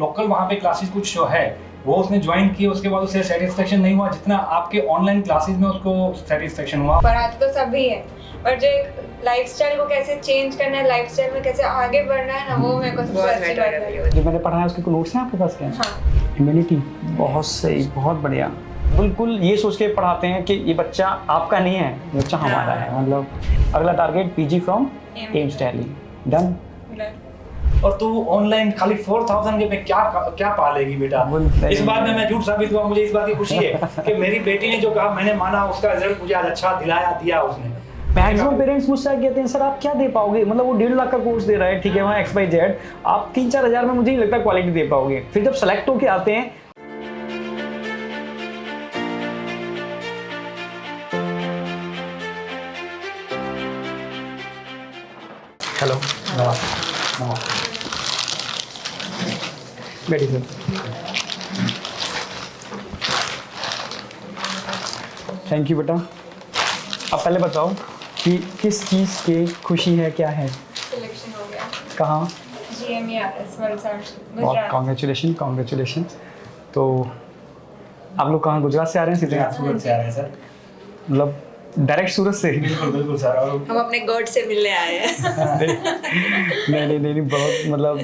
Local वहाँ पे classes कुछ है वो उसने ज्वाइन किए, उसके बाद उसे सेटिस्फेक्शन नहीं हुआ जितना आपके ऑनलाइन क्लासेस में उसको सेटिस्फेक्शन हुआ। पढ़ाते तो सभी है, पर जो एक लाइफस्टाइल को कैसे चेंज करना है, लाइफस्टाइल में कैसे आगे बढ़ना है ना, वो मेरे को सबसे अच्छी बात लगी। जो मैंने पढ़ा है उसके कोई नोट्स हैं आपके पास? क्या हाँ, इम्यूनिटी बहुत सही, बहुत बढ़िया। बिल्कुल ये सोच के पढ़ाते हैं कि ये बच्चा आपका नहीं है, बच्चा हमारा है। मतलब अगला target PG from AIIMS Delhi, done. और तू ऑनलाइन खाली 4000 के पे क्या क्या पालेगी बेटा। इस बात में मैं झूठ साबित हुआ, मुझे इस बात की खुशी है कि मेरी बेटी ने जो कहा मैंने माना, उसका रिजल्ट मुझे आज अच्छा दिया उसने। मैक्सिमम पेरेंट्स मुझसे कहते हैं सर आप क्या दे पाओगे, मतलब वो 1.5 लाख का कोर्स दे रहा है, ठीक है, वहाँ XYZ, आप 3-4 हज़ार में मुझे नहीं लगता क्वालिटी दे पाओगे। फिर जब सेलेक्ट होके आते हैं हेलो बैठी सर। थैंक यू बेटा। अब पहले बताओ कि किस चीज़ की खुशी है, क्या है? सिलेक्शन हो गया। कहाँ? GMERS वलसाड, बहुत गुजरात। कॉन्ग्रेचुलेशन। तो आप लोग कहाँ, गुजरात से आ रहे हैं सीधे? सूरत से आ रहे हैं सर। मतलब डायरेक्ट सूरत से? बिल्कुल सर। और हम अपने गॉड से मिलने आए हैं। नहीं, बहुत मतलब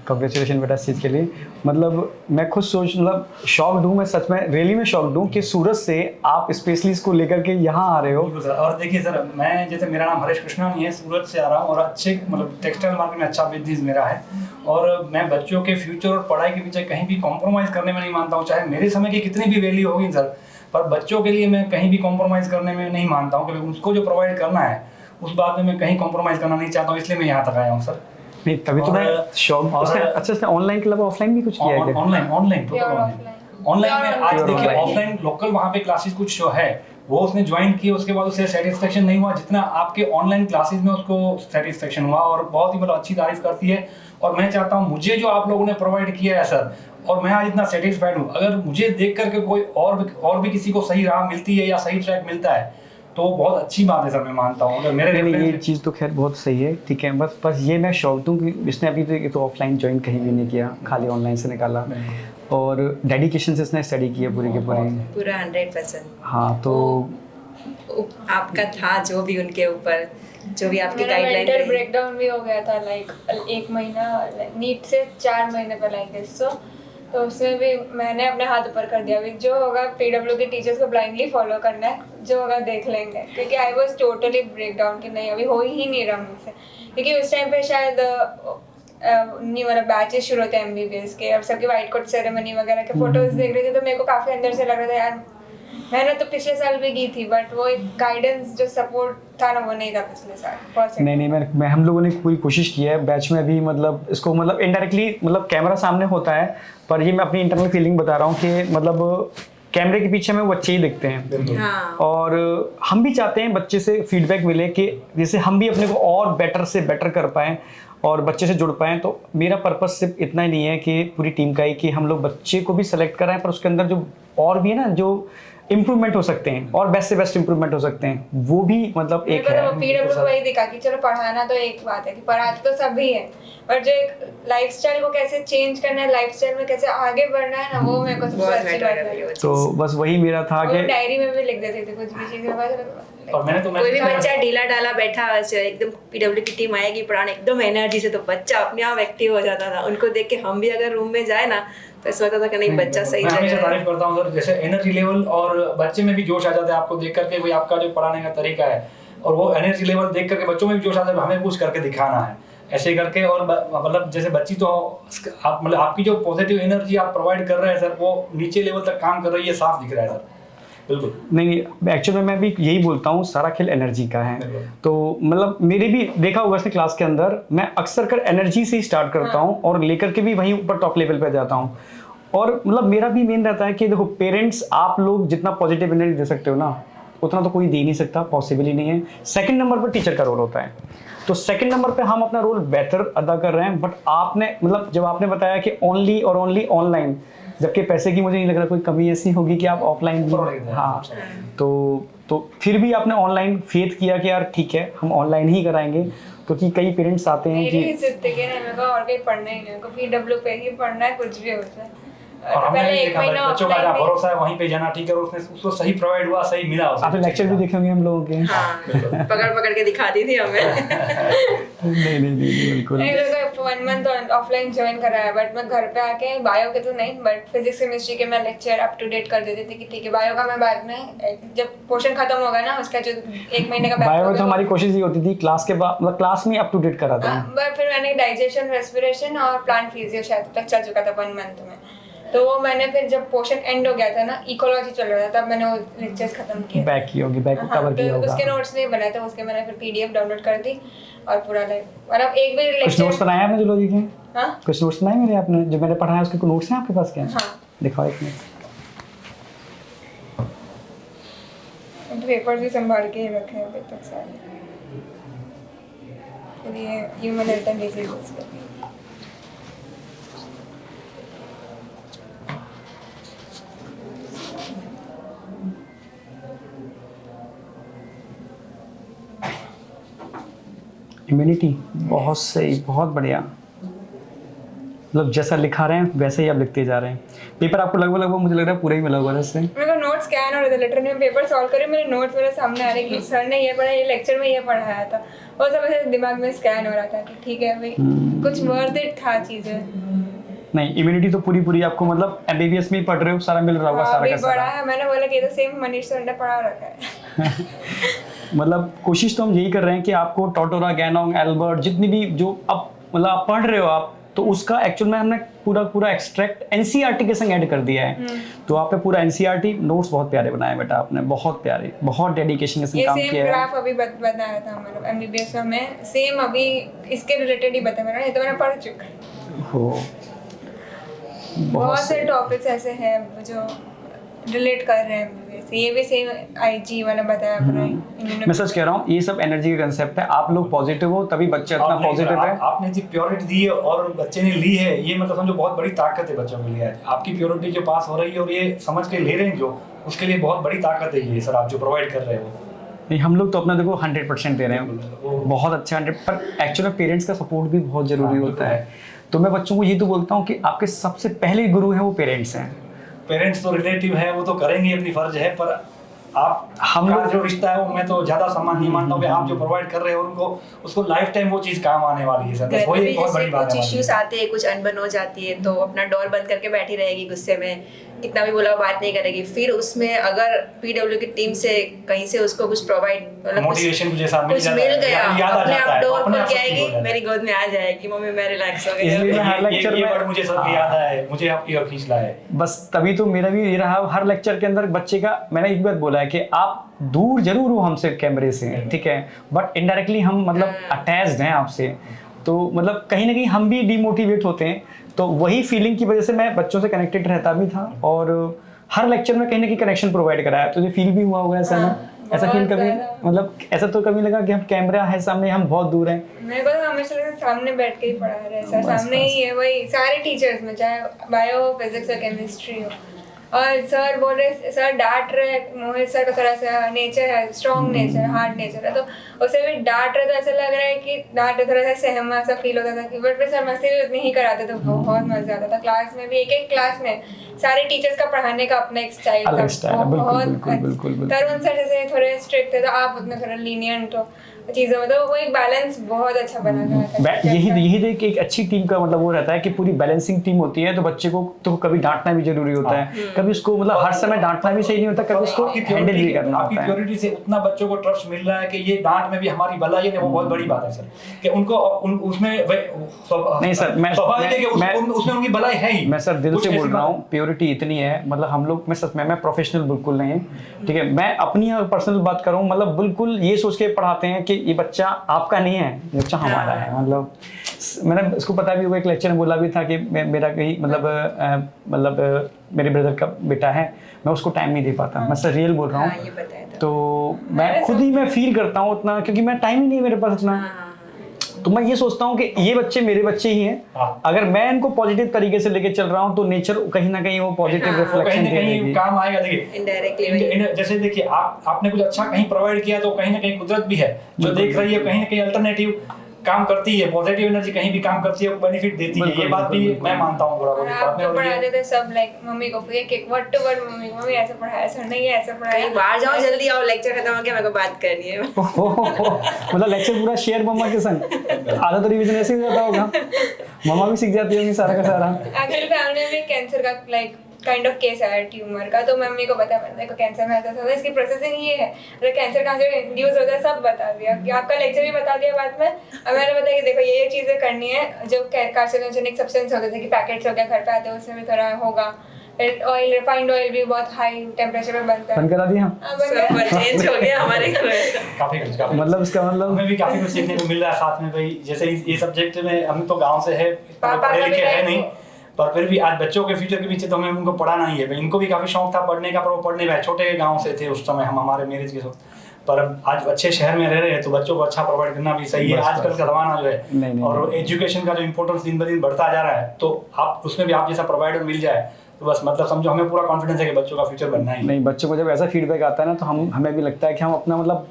कॉन्ग्रेचुलेशन बेटा इस चीज़ के लिए। मतलब मैं खुद मतलब शॉक्ड हूँ, मैं सच में रियली में शॉक्ड हूँ कि सूरत से आप स्पेशली इसको लेकर के यहाँ आ रहे हो। बिल्कुल सर। और देखिए सर, मैं जैसे मेरा नाम हरेश कृष्णानी है, सूरत से आ रहा हूँ और अच्छे मतलब टेक्सटाइल मार्केट में अच्छा बिजनेस मेरा है और मैं बच्चों के फ्यूचर और पढ़ाई के पीछे कहीं भी कॉम्प्रोमाइज़ करने में नहीं मानता हूँ, चाहे मेरे समय की कितनी भी वैल्यू होगी सर, पर बच्चों के लिए मैं कहीं भी कॉम्प्रोमाइज़ करने में नहीं मानता हूँ, क्योंकि उसको जो प्रोवाइड करना है उस बात में मैं कहीं कॉम्प्रोमाइज़ करना नहीं चाहता हूँ, इसलिए मैं यहाँ तक आया हूँ सर। नहीं तभी तो मैं शॉक। अच्छा इसने ऑनलाइन के अलावा ऑफलाइन भी कुछ किया है क्या? ऑनलाइन में आज देखिए Online। ऑफलाइन लोकल वहाँ पे क्लासेस कुछ जो है वो उसने ज्वाइन किए, उसके बाद उसे सेटिस्फेक्शन नहीं हुआ जितना आपके ऑनलाइन क्लासेस में उसको सेटिस्फेक्शन हुआ, और बहुत ही मतलब अच्छी तारीफ करती है। और मैं चाहता हूँ मुझे जो आप लोगों ने प्रोवाइड किया है सर, और मैं आज इतना सेटिस्फाइड हूँ, अगर मुझे देख करके कोई और भी किसी को सही राह मिलती है या सही ट्रैक मिलता है तो बहुत अच्छी बात है सर, मैं मानता हूँ। अगर मेरे नहीं ये रेफरेंस चीज़ तो खैर बहुत सही है, ठीक है, बस ये मैं शौक दूँ कि इसने अभी तो ऑफलाइन ज्वाइन कहीं भी नहीं किया, खाली ऑनलाइन से निकाला और डेडिकेशन से इसने स्टडी की है पूरी की पूरी। पूरा 100%। हाँ तो आपका था जो भी उनके ऊपर, जो भी आपकी मेरा गाइडलाइन मेंटल रही। ब्रेकडाउन भी हो गया था, लाइक 1 महीना नीट से 4 महीने पहले आई गेस सो, तो उसमें भी मैंने अपने हाथ ऊपर कर दिया, अभी जो होगा PW के टीचर्स को ब्लाइंडली फॉलो करना है, जो होगा देख लेंगे, क्योंकि आई वाज टोटली ब्रेकडाउन कि नहीं अभी हो ही नहीं रहा मुझसे, क्योंकि उस टाइम पे शायद न्यू वाला बैचेस शुरू होते हैं MBBS के, अब सबके वाइट कोट सेरेमनी वगैरह के फोटोज देख रहे थे तो मेरे को काफ़ी अंदर से लग रहा था यार मैंने तो पिछले साल भी की थी, बट वो एक गाइडेंस जो सपोर्ट था ना वो नहीं था पिछले साल। नहीं मैं हम लोगों ने पूरी कोशिश की है बैच में भी, मतलब इसको मतलब इनडायरेक्टली मतलब कैमरा सामने होता है पर ये मैं अपनी इंटरनल फीलिंग बता रहा हूँ कि मतलब कैमरे के पीछे में वो बच्चे ही दिखते हैं। हाँ। और हम भी चाहते हैं बच्चे से फीडबैक मिले कि जैसे हम भी अपने को और बेटर से बेटर कर पाएँ और बच्चे से जुड़ पाएँ। तो मेरा पर्पस सिर्फ इतना ही नहीं है कि पूरी टीम का ही कि हम लोग बच्चे को भी सेलेक्ट कराएं, पर उसके अंदर जो और भी है ना जो इम्प्रूवमेंट हो सकते हैं और बेस्ट से बेस्ट इम्प्रूवमेंट हो सकते हैं, वो भी मतलब एक है। PW को वही दिखा कि चलो पढ़ाना तो एक बात है कि पढ़ाते तो सभी है, पर जो एक लाइफस्टाइल को कैसे चेंज करना है, लाइफस्टाइल में कैसे आगे बढ़ना है ना, वो मेरे को सबसे अच्छी बात लगी। तो बस वही मेरा था कि डायरी में भी लिख देते थे कुछ भी चीजें, और मैंने तो कोई भी बच्चा ढीला ढाला बैठा एकदम PW की टीम आएगी पढ़ाने एकदम एनर्जी से, तो बच्चा अपने आप एक्टिव हो जाता था। उनको देख के हम भी अगर रूम में जाए ना तो ऐसा लगता था कि नहीं बच्चा सही मैं हमेशा जगह तारीफ करता हूँ सर, जैसे एनर्जी लेवल और बच्चे में भी जोश आ जाता है आपको देख करके, भाई आपका जो पढ़ाने का तरीका है और वो एनर्जी लेवल देख करके बच्चों में भी जोश आता है, हमें कुछ करके दिखाना है ऐसे करके। और मतलब जैसे बच्ची तो आप मतलब आपकी जो पॉजिटिव एनर्जी आप प्रोवाइड कर रहे हैं सर, वो नीचे लेवल तक काम कर रही है, साफ दिख रहा है सर। बिल्कुल नहीं एक्चुअली मैं भी यही बोलता हूँ, सारा खेल एनर्जी का है। तो मतलब मेरे भी देखा होगा इसने क्लास के अंदर, मैं अक्सर कर एनर्जी से ही स्टार्ट करता हूँ और लेकर के भी वहीं ऊपर टॉप लेवल पे जाता हूँ। और मतलब मेरा भी मेन रहता है कि देखो पेरेंट्स आप लोग जितना पॉजिटिव एनर्जी दे सकते हो ना उतना तो कोई दे नहीं सकता, पॉसिबल ही नहीं है। सेकंड नंबर पर टीचर का रोल होता है, तो सेकंड नंबर पे हम अपना रोल बेहतर अदा कर रहे हैं। बट आपने मतलब जब आपने बताया कि ओनली और ओनली ऑनलाइन, जबकि पैसे की मुझे नहीं लग रहा कोई कमी ऐसी होगी कि आप ऑफलाइन भी, हाँ, तो फिर भी आपने ऑनलाइन फेथ किया कि यार ठीक है हम ऑनलाइन ही कराएंगे, क्योंकि कई पेरेंट्स आते हैं मेरी कि जिंदगी है, मेरे को और कहीं पढ़ना ही नहीं, मेरे को पीडब्ल्यू पे ही पढ़ना है, कुछ भी हो जाए। और हमने पहले भी एक देखा महीना बच्चों का offline जहाँ में- भरोसा है वहीं पे जाना ठीक है, और उसने उसको सही प्रोवाइड हुआ, सही मिला उसे। आपने लेक्चर भी देखे होंगे हम लोगों के। हाँ, पकड़ पकड़ के दिखाती थी हमें। नहीं बिल्कुल। नहीं, मेरे को 1 मंथ ऑफलाइन ज्वाइन करा है, बट मैं घर पे आके बायो के तो नहीं, बट फिजिक्स केमिस्ट्री के मैं लेक्चर अप टू डेट कर देती थी कि ठीक है, बायो का मैं बाद में जब पोर्शन खत्म होगा ना उसका जो 1 महीने का बायो में तो हमारी कोशिश ये होती थी क्लास के बाद, मतलब क्लास में अप टू डेट करा दें। बट फिर मैंने डाइजेशन, रेस्पिरेशन और प्लांट फिजियो शायद तक चल चुका था 1 मंथ में, तो वो मैंने फिर जब पोर्शन एंड हो गया था ना, इकोलॉजी चल रहा था, तब मैंने वो लेक्चर्स खत्म किए। बैक की होगी, बैक हाँ, कवर तो किया होगा। उसके नोट्स नहीं बनाए थे, उसके मैंने फिर पीडीएफ डाउनलोड कर दी और पूरा मतलब एक भी कुछ लेक्चर। नोट्स बनाए आपने जूलॉजी के? हाँ कुछ नोट्स बनाए मेरे आपने जो मैंने पढ़ा है, उसके कोई नोट्स हैं आपके पास क्या? हाँ, दिखाओ एक मिनट। पेपर्स भी संभाल के ही रखे हैं अभी तक सारे। फिर ये ह्यूमन हेल्थ एंड डिजीजेस का इम्यूनिटी बहुत सही, बहुत बढ़िया, मतलब जैसा लिखा रहे हैं वैसे ही आप लिखते जा रहे हैं। पेपर आपको लगभग मुझे लग रहा है पूरा ही मिला हुआ है इससे। मेरे को नोट्स स्कैन हो रहे थे, लिटरली मैं पेपर सॉल्व कर रही हूँ, मेरे नोट्स मेरे सामने आ रहे कि सर ने ये पढ़ा, ये लेक्चर में ये पढ़ाया था, वो सब ऐसे दिमाग में स्कैन हो रहा था कि ठीक है भाई कुछ वर्थ इट था चीजें। नहीं, इम्यूनिटी तो पूरी आपको, मतलब एमबीबीएस में ही पढ़ रहे हो, सारा मिल रहा होगा, सारा अभी का पढ़ा सारा। है, मैंने बोला कि ये तो सेम मनीष सर ने पढ़ा रखा है। मतलब कोशिश तो हम यही कर रहे हैं कि आपको टोटोरा, गैनोंग, एल्बर्ट, जितनी भी जो अब मतलब आप पढ़ रहे हो आप, तो उसका एक्चुअल में हमने पूरा एक्सट्रैक्ट एनसीईआरटी के संग ऐड कर दिया है। तो आपने पूरा एनसीईआरटी नोट्स बहुत प्यारे बनाए बेटा आपने, बहुत प्यारे, बहुत डेडिकेशन के संग ये काम सेम किया है। ग्राफ अभी बताया था मतलब एमबीबीएस में, सेम अभी इसके रिलेटेड ही बताया मैंने, ये तो मैंने पढ़ चुका है। हो बहुत से टॉपिक्स ऐसे हैं जो रिलेट कर रहे हैं एमबीबीएस, ये भी सेम आईजी वाला बताया अपना। मैं सच कह रहा हूँ, ये सब एनर्जी का कंसेप्ट है। आप लोग पॉजिटिव हो तभी बच्चे इतना आप नहीं, पॉजिटिव है। आपने जो प्योरिटी दी है और बच्चे ने ली है, ये मतलब समझो बहुत बड़ी ताकत है बच्चों के लिए। आपकी प्योरिटी जो पास हो रही है और ये समझ के ले रहे हैं जो, उसके लिए बहुत बड़ी ताकत है ये सर, आप जो प्रोवाइड कर रहे हो। नहीं, हम लोग तो अपना देखो 100% दे रहे हैं, बहुत अच्छा 100, पर एक्चुअली पेरेंट्स का सपोर्ट भी बहुत जरूरी होता है। तो मैं बच्चों को ये तो बोलता हूँ कि आपके सबसे पहले गुरु हैं वो पेरेंट्स हैं। पेरेंट्स तो रिलेटिव है, वो तो करेंगे, अपनी फर्ज है, पर आप हम का लोग जो रिश्ता है वो मैं तो ज्यादा सम्मान नहीं मानता हूँ कि आप जो प्रोवाइड कर रहे हो उनको, उसको लाइफ टाइम वो चीज काम आने वाली है सर। बस घर में वही भी एक बहुत जैसे बड़ी बात कुछ है इश्यूज हमारी। आते हैं, कुछ अनबन हो जाती है, तो अपना डोर बंद करके बैठी रहेगी गुस्से में, कितना भी बोला बात नहीं करेगी। फिर उसमें अगर पीडब्ल्यू की टीम से कहीं से उसको कुछ प्रोवाइड, मतलब मोटिवेशन जैसा मिल कुछ जाता मिल है, गया, याद आ अपने जाता आप है, डोर अपने खुल आप के सब ठीक हो आएगी, जाता है। मेरी गोद में आ जाएगी, मम्मी मैं रिलैक्स हो इसलिए गई। मैं हर लेक्चर ये में, वर्ड मुझे सर याद आया है, मुझे आपकी ओर खींच लाया है। बस तभी तो मेरा भी ये रहा, हर लेक्चर के अंदर बच्चे का मैंने एक बात बोला है कि आप दूर जरूर हो हमसे कैमरे से, ठीक है, बट इनडायरेक्टली हम मतलब अटैच्ड हैं आपसे, तो मतलब कहीं ना कहीं हम भी डिमोटिवेट होते हैं। तो वही फीलिंग की वजह से मैं बच्चों से कनेक्टेड रहता भी था, और हर लेक्चर में कहीं ना कहीं कनेक्शन प्रोवाइड कराया। तुझे फील भी हुआ होगा ऐसा ना? ऐसा फील बहुत कभी, ज़्यादा। मतलब ऐसा तो कभी लगा कि हम कैमरा है सामने, हम बहुत दूर हैं? मेरे को तो हमेशा लगता है सामने बैठ के ही पढ़ा रहे सर, बस, सामने बस। ही है वही सारे टीचर्स में, चाहे बायो हो, फिजिक्स हो, केमिस्ट्री हो। और सर बोल रहे, सर डांट रहे, मोहित सर का थोड़ा सा नेचर है, स्ट्रॉन्ग नेचर, हार्ड नेचर है, तो उसे भी डांट रहे तो ऐसा लग रहा है कि डांट रहे, थोड़ा सा सहमा सा फील होता था कि, बट फिर सर मस्ती भी उतनी ही कराते तो बहुत मजा आता था। क्लास में भी एक क्लास में सारे टीचर्स का पढ़ाने का अपना एक स्टाइल था, अलग स्टाइल है, बिल्कुल, बहुत बिल्कुल, अच्छा। बिल्कुल, बिल्कुल। तरुण सर जैसे थोड़े स्ट्रिक्ट थे, तो आप उतने थोड़ा लीनियंट हो चीज़ों में, तो वो एक बैलेंस बहुत अच्छा बना था। यही देख एक अच्छी टीम का मतलब वो रहता है कि पूरी बैलेंसिंग टीम होती है। तो बच्चे को तो कभी डांटना भी जरूरी होता है, कभी उसको मतलब हर समय डांटना भी सही नहीं होता, कभी उसको आपकी हैंडल भी करना आपकी होता है। प्योरिटी से उतना बच्चों को ट्रस्ट मिल रहा है कि ये डांट में भी हमारी भलाई है, वो बहुत बड़ी बात है सर, कि उनको उसमें नहीं सर, स्वाभाविक है कि उसमें उनकी भलाई है ही। मैं सर दिल कुछ से ऐसी बोल रहा बात- हूँ, प्योरिटी इतनी है, मतलब हम लोग, मैं सच में, मैं प्रोफेशनल बिल्कुल नहीं है, ठीक है, मैं अपनी पर्सनल बात करूँ, मतलब बिल्कुल ये सोच के पढ़ाते हैं कि ये बच्चा आपका नहीं है, ये बच्चा हमारा है। मतलब मैंने इसको पता भी हुआ, एक लेक्चर में बोला भी था कि मेरा कहीं मतलब मेरे ब्रदर का बेटा है, मैं उसको टाइम नहीं दे पाता, मैं सर रियल बोल रहा हाँ, हूँ। ये बताया था। तो मैं खुद ही मैं फील करता हूँ उतना, क्योंकि मैं टाइम ही नहीं है मेरे पास इतना। तो मैं ये सोचता हूँ कि ये बच्चे मेरे बच्चे ही हैं, हाँ। अगर मैं इनको पॉजिटिव तरीके से लेके चल रहा हूँ तो नेचर कहीं ना कहीं वो पॉजिटिव हाँ, वो रिफ्लेक्शन कहीं ना दे कहीं देगी। काम आएगा। देखिए इनडायरेक्टली जैसे देखिए आपने कुछ अच्छा कहीं प्रोवाइड किया तो कहीं ना कहीं कुदरत भी है जो देख रही है, कहीं ना कहीं अल्टरनेटिव काम करती है, पॉजिटिव एनर्जी कहीं भी काम करती है, बेनिफिट देती है। ये बात भी मैं मानता हूँ और बराबर। आप जो पढ़ाते थे सब लाइक मम्मी को एक वर्ड टू वर्ड मम्मी ऐसे पढ़ाया, ऐसा नहीं है, ऐसा पढ़ाया। कहीं बाहर जाओ जल्दी आओ, लेक्चर खत्म हो गया, मेरे को बात करनी है। मतलब लेक्चर पूरा शेयर मम्मा के संग, आधा तो रिवीजन ऐसे ही होता होगा, मम्मा भी सीख जाती होगी सारा का सारा। एक्चुअली फैमिली में कैंसर का लाइक काइंड ऑफ केस आया ट्यूमर का, तो मम्मी को पता है देखो कैंसर में ऐसा होता है, इसकी प्रोसेसिंग ये है, अगर कैंसर कहाँ से इंड्यूस होता है सब बता दिया, कि आपका लेक्चर भी बता दिया बाद में। अब मैंने बताया कि देखो ये चीज़ें करनी है, जो कार्सिनोजेनिक सब्सटेंस होते थे कि पैकेट्स हो गया घर पे आते हैं उसमें भी थोड़ा होगा, ऑयल रिफाइंड ऑयल भी बहुत हाई टेम्परेचर पे बनता है। बंद करा दिया सब चेंज हो गया हमारे घर में। काफी कुछ मतलब इसका मतलब हमें भी काफी कुछ सीखने को मिल रहा है साथ में भाई। जैसे ये सब्जेक्ट में हम तो गांव से है, पापा पढ़े का लिखे भी है है नहीं, पर फिर भी आज बच्चों के फ्यूचर के पीछे तो हमें उनको पढ़ाना ही है भाई। इनको भी काफी शौक था पढ़ने का, पर वो पढ़ने गए, छोटे गांव से थे उस समय हम, हमारे मैरिज के वक्त। पर अब आज अच्छे शहर में रह रहे हैं तो बच्चों को अच्छा प्रोवाइड करना भी सही है। बस, आजकल बस। का जमाना जो है नहीं, और एजुकेशन का जो इम्पोर्टेंस दिन ब दिन बढ़ता जा रहा है, तो आप उसमें भी आप जैसा प्रोवाइडर मिल जाए तो बस मतलब समझो हमें पूरा कॉन्फिडेंस है कि बच्चों का फ्यूचर बनना ही है। नहीं, बच्चों को जब ऐसा फीडबैक आता है ना तो हमें भी लगता है कि हम अपना मतलब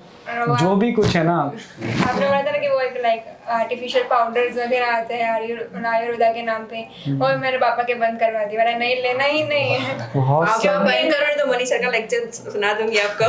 जो भी कुछ है ना। आपने बोला था ना कि वो एक लाइक आर्टिफिशियल पाउडर्स वगैरह आते हैं आयुर्वेदा के नाम पे, और मैंने पापा के बंद करवा दिया, मैंने नहीं लेना ही नहीं है। बहुत आप जब सारे बंद करोगे तो मनीषा का लेक्चर सुना दूंगी आपको।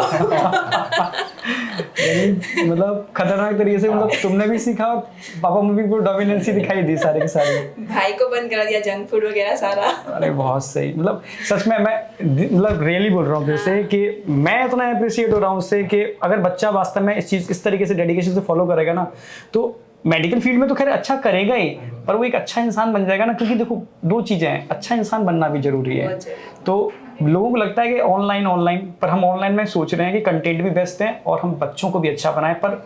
यानी मतलब खतरनाक तरीके से, मतलब तुमने भी सीखा और पापा मम्मी को डोमिनेंसी दिखाई दी सारे के सारे। भाई को बंद करा दिया जंक फूड वगैरह सारा। अरे बहुत सही, मतलब सच में मैं मतलब रियली बोल रहा हूँ फिर से कि मैं इतना अप्रिशिएट हो रहा हूँ उससे कि अगर बच्चा वास्तव में इस चीज़ इस तरीके से डेडिकेशन से फॉलो करेगा ना तो मेडिकल फील्ड में तो खैर अच्छा करेगा ही, पर वो एक अच्छा इंसान बन जाएगा ना। क्योंकि देखो दो चीज़ें हैं, अच्छा इंसान बनना भी जरूरी है। बहुत जरूरी। तो लोगों को लगता है कि ऑनलाइन पर हम ऑनलाइन में सोच रहे हैं कि कंटेंट भी बेस्ट है और हम बच्चों को भी अच्छा बनाएं, पर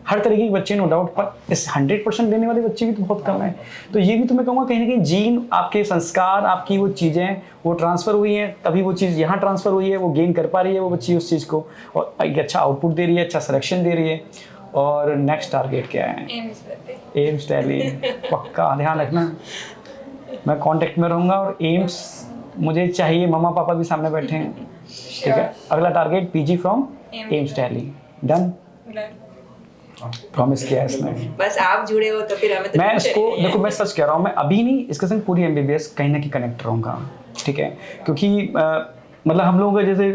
हर तरीके के बच्चे नो डाउट, पर इस 100% देने वाले बच्चे भी तो बहुत कम हैं। तो ये भी तो मैं कहूँगा कहीं ना कहीं जीन, आपके संस्कार, आपकी वो चीज़ें वो ट्रांसफ़र हुई हैं, तभी वो चीज़ यहाँ ट्रांसफ़र हुई है, वो गेन कर पा रही है वो बच्ची उस चीज़ को, और एक अच्छा आउटपुट दे रही है, अच्छा सिलेक्शन दे रही है। और नेक्स्ट टारगेट क्या है? एम्स दिल्ली, पक्का ध्यान रखना, मैं कांटेक्ट में रहूँगा और एम्स मुझे चाहिए, मम्मा पापा भी सामने बैठे हैं, ठीक है। अगला target PG from AIIMS Delhi, done, promise किया है इसमें। बस आप जुड़े हो तो फिर हमें तो मैं कुछ इसको नहीं है। देखो, मैं सच कह रहा हूँ, मैं अभी नहीं, इसके संग पूरी एमबीबीएस कहीं ना कहीं कनेक्ट रहूँगा, ठीक है। क्योंकि मतलब हम लोग जैसे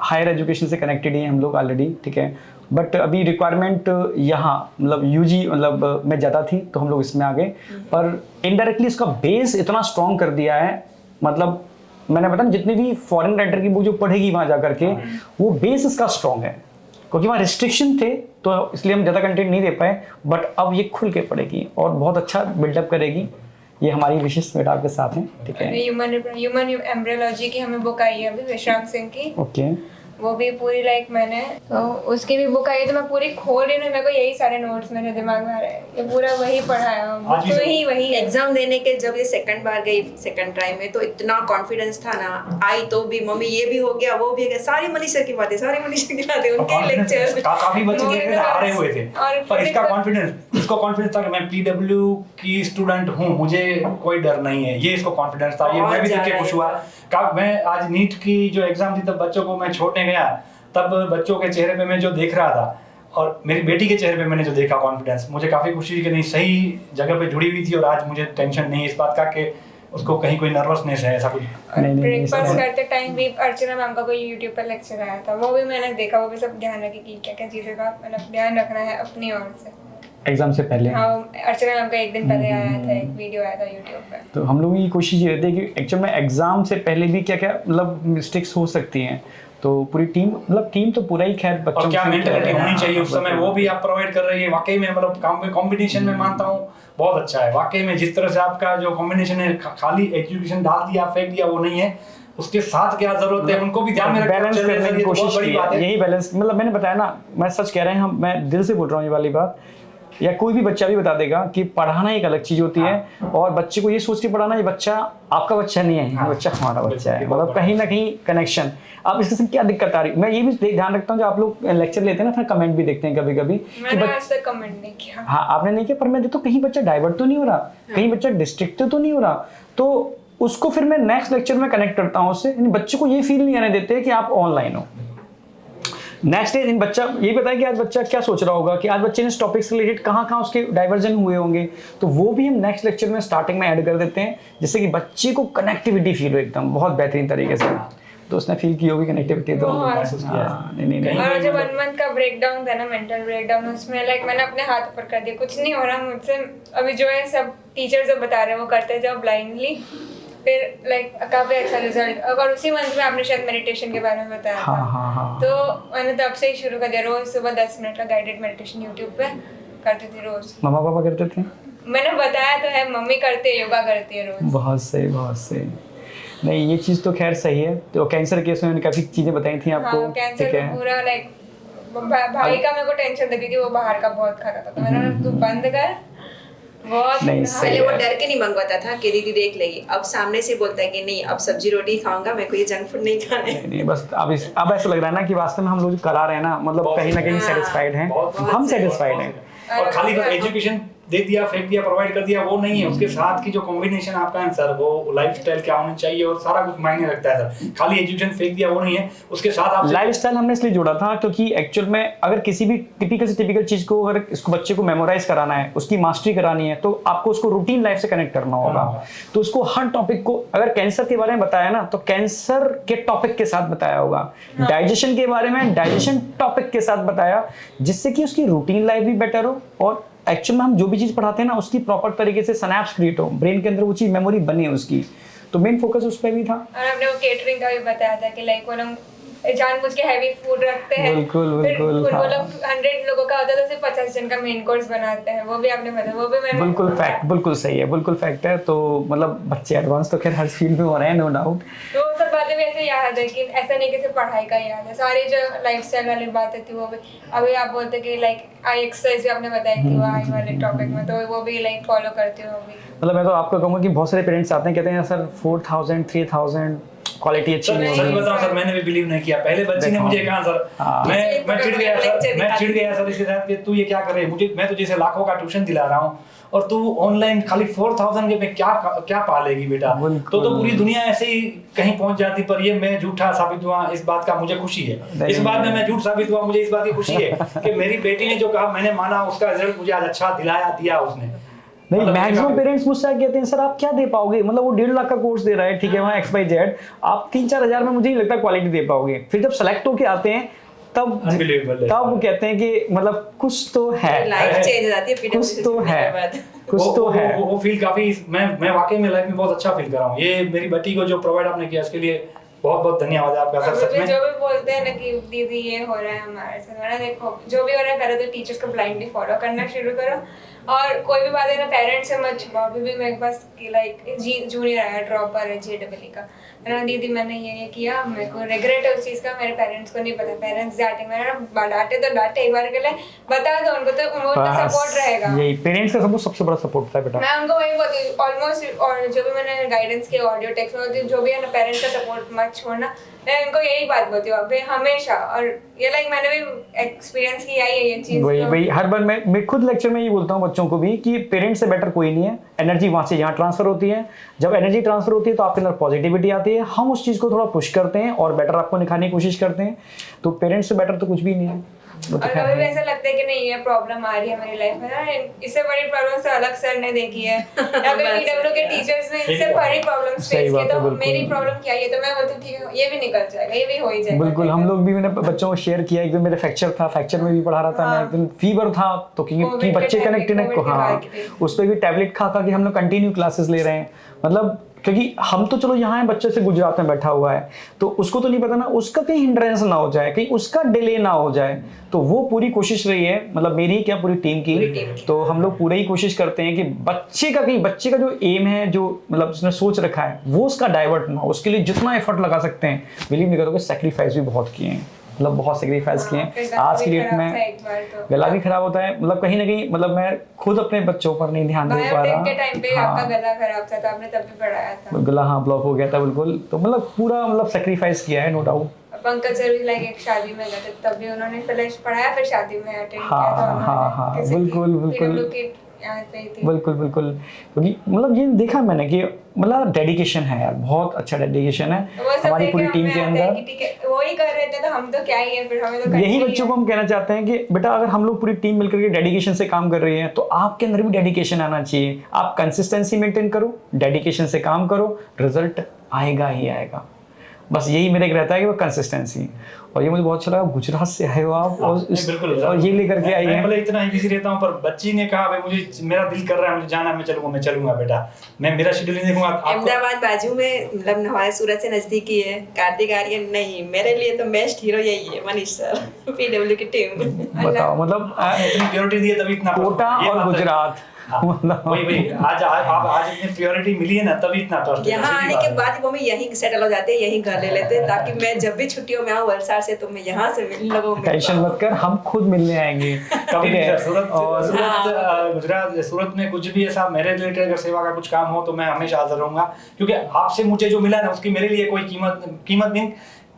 हायर एजुकेशन से कनेक्टेड ही हम लोग ऑलरेडी, ठीक है। बट अभी रिक्वायरमेंट यहाँ मतलब यूजी मतलब में ज़्यादा थी तो हम लोग इसमें आ गए, पर इनडायरेक्टली इसका बेस इतना स्ट्रॉन्ग कर दिया है। मतलब मैंने बताया जितनी भी फॉरेन राइटर की बुक जो पढ़ेगी वहाँ जा करके, वो बेस इसका स्ट्रॉन्ग है। क्योंकि वहाँ रिस्ट्रिक्शन थे तो इसलिए हम ज़्यादा कंटेंट नहीं दे पाए, बट अब ये खुल के पड़ेगी और बहुत अच्छा बिल्डअप करेगी। ये हमारी विशेष मेट आपके साथ हैं, ठीक है। ह्यूमन एम्ब्रियोलॉजी की हमें बुक आई है अभी विश्राम सिंह की, ओके, वो भी पूरी लाइक मैंने तो उसकी भी बुक आई तो मैं पूरी खोल रही हूँ, मेरे को यही सारे नोट्स मेरे दिमाग में आ रहे हैं, ये पूरा वही पढ़ाया आज भी तो वही है। एग्जाम देने के जब ये सेकंड बार गई सेकंड टाइम में तो इतना कॉन्फिडेंस था ना, आई तो भी मम्मी ये भी हो गया वो भी हो गया, सारी मनीषा की बातें उनके लेक्चर। काफी बच्चे मोर देख रहे थे, देन हारे हुए थे, और पर इसका फिर- कॉन्फिडेंस, इसको कॉन्फिडेंस था कि मैं पीडब्ल्यू की स्टूडेंट हूँ, मुझे कोई डर नहीं है, ये इसको कॉन्फिडेंस था। ये मैं भी देख के खुश हुआ। मैं आज नीट की जो एग्जाम थी तब बच्चों को मैं छोड़ने गया, तब बच्चों के चेहरे पे मैं जो देख रहा था और मेरी बेटी के चेहरे पे मैंने जो देखा कॉन्फिडेंस, मुझे काफी खुशी हुई कि नहीं सही जगह पे जुड़ी हुई थी। और आज मुझे टेंशन नहीं है इस बात का कि उसको कहीं कोई नर्वसनेस है, ऐसा कुछ नहीं ब्रेकफास्ट करते टाइम भी अर्चना मैम का कोई यूट्यूब पर लेक्चर आया था, वो भी मैंने देखा, वो भी सब ध्यान रखे कि क्या क्या चीज़ें का मतलब ध्यान रखना है अपनी ओर से। एग्जाम से पहले। हाँ, अर्चना मैम का एक दिन पहले आया था, एक वीडियो आया था यूट्यूब पे। तो हम लोगों की कोशिश ये रहती है कि एक्चुअल में एग्जाम से पहले भी क्या क्या मतलब मिस्टेक्स हो सकती हैं, तो पूरी टीम मतलब टीम तो पूरा ही खैर बच्चों और क्या से- मेंटालिटी होनी चाहिए उस समय, वो भी आप प्रोवाइड कर रही है। वाकई में मतलब कॉम्बिनेशन में मानता हूँ बहुत अच्छा है वाकई में। जिस तरह से आपका जो कॉम्बिनेशन है, खाली एजुकेशन डाल दिया फेंक दिया वो नहीं है, उसके साथ क्या जरूरत है उनको भी ध्यान में रखना, बैलेंस करने की कोशिश बड़ी की बात है। है। यही बैलेंस, मतलब मैंने बताया ना, मैं सच कह रहे हैं, हम मैं दिल से बोल रहा हूँ ये वाली बात या कोई भी बच्चा भी बता देगा कि पढ़ाना एक अलग चीज होती है, और बच्चे को ये सोच के पढ़ाना, ये बच्चा आपका बच्चा नहीं है, ये बच्चा हमारा बच्चा है, मतलब कहीं ना कहीं कनेक्शन। अब इसके क्या दिक्कत आ रही, मैं ये भी ध्यान रखता हूँ जो आप लोग लेक्चर लेते हैं ना, फिर कमेंट भी देखते हैं कभी कभी मैंने आज तक कमेंट नहीं किया। हाँ आपने नहीं किया, पर मैं देखता हूँ कहीं बच्चा डाइवर्ट तो नहीं हो रहा, कहीं बच्चा डिस्ट्रिक्ट तो नहीं हो रहा, तो उसको फिर मैं नेक्स्ट लेक्चर में कनेक्ट करता हूँ उससे। बच्चे को ये फील नहीं आने देते कि आप ऑनलाइन हो। नेक्स्ट डे बच्चा ये बताए कि आज बच्चा क्या सोच रहा होगा, कि आज बच्चे ने इस टॉपिक से रिलेटेड कहाँ उसके डाइवर्जन हुए होंगे, तो वो भी हम नेक्स्ट लेक्चर में स्टार्टिंग में ऐड कर देते हैं, जिससे कि बच्चे को कनेक्टिविटी फील हो एकदम बहुत बेहतरीन तरीके से। तो उसने फील की होगी कनेक्टिविटी, तो नहीं। और जो 1 मंथ का ब्रेकडाउन था ना, मेंटल ब्रेकडाउन, उसमें लाइक मैंने अपने हाथ ऊपर कर दिया, कुछ नहीं हो रहा मुझसे अभी, जो है सब टीचर जो बता रहे हैं वो करते जाओ ब्लाइंडली, फिर लाइक काफी अच्छा रिजल्ट। और उसी मंथ में आपने शायद मेडिटेशन के बारे में बताया था। हाँ। तो मैंने तब से ही शुरू कर दिया, रोज सुबह 10 मिनट का गाइडेड मेडिटेशन यूट्यूब पे करती थी रोज। मम्मा पापा करते थे? मैंने बताया तो है, मम्मी करते हैं, योगा करती है रोज। बहुत सही, बहुत सही। नहीं ये चीज़ तो खैर सही है। तो कैंसर केस में काफ़ी चीज़ें बताई थी आपको। हाँ, कैंसर तो पूरा लाइक भाई का मेरे को टेंशन लगी थी, वो बाहर का बहुत खा रहा था, तो मैंने तू बंद कर। बहुत नहीं, सही पहले है। वो डर के नहीं मंगवाता था कि दीदी देख लेगी, अब सामने से बोलता है कि नहीं अब सब्जी रोटी खाऊंगा, मेरे को ये जंक फूड नहीं खाना है। नहीं बस अब ऐसा लग रहा है ना कि वास्तव में हम लोग जो करा रहे हैं ना, मतलब कहीं ना कहीं सेटिस्फाइड हैं, हम सेटिस्फाइड हैं। और खाली बस एजुकेशन दे दिया, फेंक दिया, प्रोवाइड कर दिया, वो नहीं है। उसके साथ की जो कॉम्बिनेशन आपका है सर, वो लाइफस्टाइल क्या होनी चाहिए और सारा कुछ मायने रखता है सर। खाली एजुकेशन फेंक दिया वो नहीं है, उसके साथ आप लाइफस्टाइल हमने इसलिए जोड़ा था क्योंकि एक्चुअल में अगर किसी भी टिपिकल से टिपिकल चीज को अगर इसको बच्चे को मेमोराइज कराना है, उसकी मास्टरी करानी है, तो आपको उसको रूटीन लाइफ से कनेक्ट करना होगा। तो उसको हर टॉपिक को, अगर कैंसर के बारे में बताया ना तो कैंसर के टॉपिक के साथ बताया होगा, डाइजेशन के बारे में डाइजेशन टॉपिक के साथ बताया, जिससे कि उसकी रूटीन लाइफ भी बेटर हो, और एक्चुअल में हम जो भी चीज पढ़ाते हैं ना उसकी प्रॉपर तरीके से सिनैप्स क्रिएट हो, ब्रेन के अंदर वो चीज मेमोरी बने उसकी। तो मेन फोकस उस पर भी था। और हमने वो केटरिंग का भी बताया था कि लाइक वो लोग जानबूझ के हैवी फूड रखते हैं, बिल्कुल, फिर हाँ। वो लोग 100 लोगों का होता है तो सिर्फ 50 जन का मेन कोर्स बनाते हैं, वो भी आपने बताया, वो भी मैंने बिल्कुल फैक्ट, बिल्कुल सही है, बिल्कुल फैक्ट है। तो मतलब बच्चे एडवांस तो खैर हर फील्ड में हो रहे हैं, नो डाउट। तो वो सब बातें भी ऐसे याद है कि ऐसा नहीं कि सिर्फ पढ़ाई का याद है, सारी जो लाइफस्टाइल वाली बातें थी वो भी। अभी आप बोलते कि लाइक आई एक्सरसाइज भी आपने बताई थी वो आई वाले टॉपिक में, तो वो भी लाइक फॉलो करते हो अभी। मतलब मैं तो आपको कहूँगा कि बहुत सारे पेरेंट्स आते हैं, कहते हैं सर 4000 3000 क्वालिटी अच्छी नहीं सर होगी। बताओ सर, मैंने भी बिलीव नहीं किया। पहले बच्ची ने मुझे कहा सर, मैं चिढ़ गया सर, मैं चिढ़ गया सर इसके साथ कि तू ये क्या कर रही है, मुझे मैं तो जैसे लाखों का ट्यूशन दिला रहा हूँ और तू ऑनलाइन खाली 4000 के में क्या पालेगी बेटा। तो पूरी दुनिया ऐसे ही कहीं पहुंच जाती, पर ये मैं झूठा साबित हुआ, इस बात का मुझे खुशी है। इस बात में मैं झूठ साबित हुआ, मुझे इस बात की खुशी है कि मेरी बेटी ने जो कहा मैंने माना, उसका रिजल्ट मुझे आज अच्छा दिया उसने। नहीं, मैक्सिमम पेरेंट्स मुझसे कहते हैं सर आप क्या दे पाओगे, मतलब वो 1.5 लाख का कोर्स दे रहा है, ठीक है वहाँ XYZ, आप 3-4 हजार में मुझे नहीं लगता क्वालिटी दे पाओगे। फिर जब सेलेक्ट होके आते हैं तब वो कहते हैं कि मतलब कुछ तो है, लाइफ चेंज हो जाती है, कुछ तो है, कुछ तो है। वो फील काफी, मैं वाकई में लाइफ में बहुत अच्छा फील कर रहा हूँ। ये मेरी बेटी को जो प्रोवाइड आपने किया उसके लिए बहुत बहुत धन्यवाद आपका सर। सच में जो भी बोलते हैं ना कि दीदी ये हो रहा है हमारे साथ, ना देखो जो भी हो रहा है करो, तो टीचर्स को ब्लाइंडली फॉलो करना शुरू करो, और कोई भी बात है ना पेरेंट्स से मत छुपाओ। अभी भी मेरे पास लाइक जूनियर आया ड्रॉपर है JEE का, ना दीदी मैंने ये किया, मेरे को रिग्रेट है उस चीज़ का, मेरे पेरेंट्स को नहीं पता, पेरेंट्स डांटे, मैंने डांटे तो डांटे, एक बार के लिए बता दो उनको, तो उनका सपोर्ट रहेगा। यही पेरेंट्स का सपोर्ट सबसे बड़ा सपोर्ट होता है बेटा। मैं उनको वही बोलती हूँ ऑलमोस्ट, और जो भी मैंने गाइडेंस के ऑडियो टेक्स्ट में होती हूँ, जो भी है ना पेरेंट्स का सपोर्ट मत छोड़ना, मैं उनको यही बात बोलती हूँ अभी हमेशा। और ये लाइक मैंने भी एक्सपीरियंस किया है ये चीज़। वही हर बार मैं खुद लेक्चर में ये बोलता हूँ बच्चों को भी कि पेरेंट्स से बेटर कोई नहीं है। एनर्जी वहाँ से यहाँ ट्रांसफर होती है, जब एनर्जी ट्रांसफर होती है तो आपके अंदर पॉजिटिविटी आती है, हम उस चीज़ को थोड़ा पुश करते हैं और बेटर आपको निखारने की कोशिश करते हैं। तो पेरेंट्स से बेटर तो कुछ भी नहीं है। और कभी भी ऐसा लगता है कि नहीं ये प्रॉब्लम आ रही है मेरी लाइफ में ना, इससे बड़ी प्रॉब्लम से अलग सर ने देखी है या फिर PW के टीचर्स ने इससे बड़ी प्रॉब्लम्स फेस की, तो मेरी प्रॉब्लम क्या है, तो मैं बोलती हूँ ठीक है ये भी निकल जाएगा, ये भी हो ही जाएगा। बिल्कुल, हम लोग भी, मैंने बच्चों को शेयर किया, एक दिन मेरा फ्रैक्चर था, फ्रैक्चर में भी पढ़ा रहा था मैं, एक दिन फीवर था, तो कि बच्चे कनेक्टेड को, हाँ उस पर भी टैबलेट खा के हम लोग कंटिन्यू क्लासेस ले रहे हैं। मतलब क्योंकि हम तो चलो यहाँ है, बच्चे से गुजरात में बैठा हुआ है, तो उसको तो नहीं पता ना उसका कहीं हिंड्रेंस ना हो जाए, कहीं उसका डिले ना हो जाए, तो वो पूरी कोशिश रही है, मतलब मेरी क्या पूरी टीम की। तो हम लोग पूरी ही कोशिश करते हैं कि बच्चे का जो एम है, जो मतलब उसने सोच रखा है, वो उसका डाइवर्ट ना हो, उसके लिए जितना एफर्ट लगा सकते हैं, बिलीव नहीं करोगे, सेक्रीफाइस भी बहुत किए हैं, मतलब बहुत सेक्रीफाइस किए फिर हैं। गला आज की भी डेट खराब में था एक बार तो। गला भी खराब होता है, मतलब कहीं ना कहीं मतलब मैं खुद अपने बच्चों पर नहीं ध्यान दे पा बायोटेक रहा। के टाइम पे हाँ, आपका गला खराब था तो आपने तब भी पढ़ाया था। गला हाँ ब्लॉक हो गया था बिल्कुल, तो मतलब पूरा मतलब सेक्रीफाइस किया है नो डाउट। पंकज सर भी लाइक एक शादी में गए थे तब भी उन्होंने पहले पढ़ाया फिर शादी में अटेंड हाँ, किया था उन्होंने। हाँ, किसी की बिल्कुल, बिल्कुल। PW की यहाँ पे थी। बिल्कुल बिल्कुल, क्योंकि मतलब ये देखा मैंने कि मतलब डेडिकेशन है यार, बहुत अच्छा डेडिकेशन है वो सब हमारी देख पूरी के टीम हमें के आता है अंदर। कि ठीक है वो ही कर रहे थे तो हम तो क्या ही है, फिर हमें तो करना यही ही बच्चों है। को हम कहना चाहते हैं कि बेटा अगर हम लोग पूरी टीम मिलकर के डेडिकेशन से काम कर रही है तो आपके अंदर भी डेडिकेशन आना चाहिए। आप कंसिस्टेंसी मेंटेन करो, डेडिकेशन से काम करो, रिजल्ट आएगा ही आएगा। बस यही मेरा एक रहता है कि वो कंसिस्टेंसी। और ये मुझे बहुत अच्छा लगा, गुजरात से आए हो आप और नहीं, बिल्कुल। और ये लेकर के आई मैं हैं। भले इतना ही बिजी रहता हूँ पर बच्ची ने कहा भाई मुझे मेरा दिल कर रहा है मुझे जाना है, मैं चलूंगा बेटा, मैं मेरा शेड्यूल नहीं देखूंगा। अहमदाबाद बाजू में, मतलब हमारे सूरत से नजदीक ही है। कार्तिक आर्यन नहीं, मेरे लिए तो बेस्ट हीरो यही है, मनीष सर, PW की टीम। बताओ मतलब इतनी प्योरिटी दी है तभी इतना कोटा ये और बात है। गुजरात हाँ, वही आज इतनी प्योरिटी मिली है ना तभी इतना ट्रस्ट है। यहाँ आने के बाद ही वो मैं यहीं सेटल हो जाते हैं, यहीं घर ले लेते हैं, ताकि मैं जब भी छुट्टियों में आऊँ वलसाड़ से तो मैं यहाँ से मिलने लगूँ। टेंशन मत कर, हम खुद मिलने आएंगे। कभी ठीक भी है। सर, और गुजरात सूरत में कुछ भी ऐसा मेरे रिलेटेड अगर सेवा का कुछ काम हो तो मैं हमेशा हाजिर रहूंगा, क्योंकि आपसे मुझे जो मिला है ना उसकी मेरे लिए कोई कीमत नहीं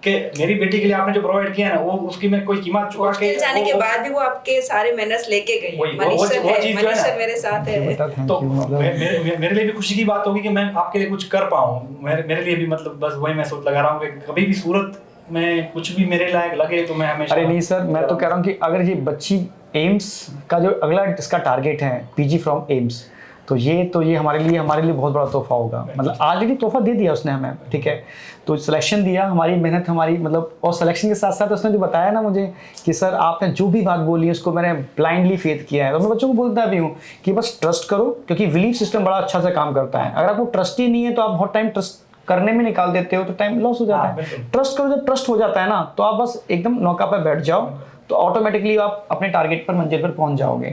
कि मेरी बेटी के लिए आपने जो प्रोवाइड किया है ना वो उसकी मैं कोई कीमत चुका के हॉस्टल जाने के बाद भी वो आपके सारे मैनर्स लेके गई। वही- मनीष वो सर चीज़ जो है मनीष ना, सर मेरे साथ है। बेटा थैंक तो यू। मतलब मेरे लिए भी खुशी की बात होगी कि मैं आपके लिए कुछ कर पाऊँ। मेरे लिए भी मतलब बस वही मैं सोच लगा रहा हूँ कि कभी भी सूरत में कुछ भी मेरे लायक लगे तो मैं हमेशा। अरे नहीं सर, मैं तो कह रहा हूँ कि अगर ये बच्ची एम्स का जो अगला इसका टारगेट है PG फ्रॉम एम्स, तो ये हमारे लिए बहुत बड़ा तोहफा होगा। मतलब ऑलरेडी तोहफा दे दिया उसने हमें, ठीक है। तो सिलेक्शन दिया, हमारी मेहनत हमारी मतलब, और सिलेक्शन के साथ साथ उसने जो बताया ना मुझे कि सर आपने जो भी बात बोली है उसको मैंने ब्लाइंडली फेथ किया है। तो मैं बच्चों को बोलता भी हूँ कि बस ट्रस्ट करो, क्योंकि बिलीफ सिस्टम बड़ा अच्छा से काम करता है। अगर आपको ट्रस्ट ही नहीं है तो आप बहुत टाइम ट्रस्ट करने में निकाल देते हो तो टाइम लॉस हो जाता है। ट्रस्ट करो, जब ट्रस्ट हो जाता है ना तो आप बस एकदम नौका पर बैठ जाओ तो ऑटोमेटिकली आप अपने टारगेट पर मंजिल पर पहुंच जाओगे।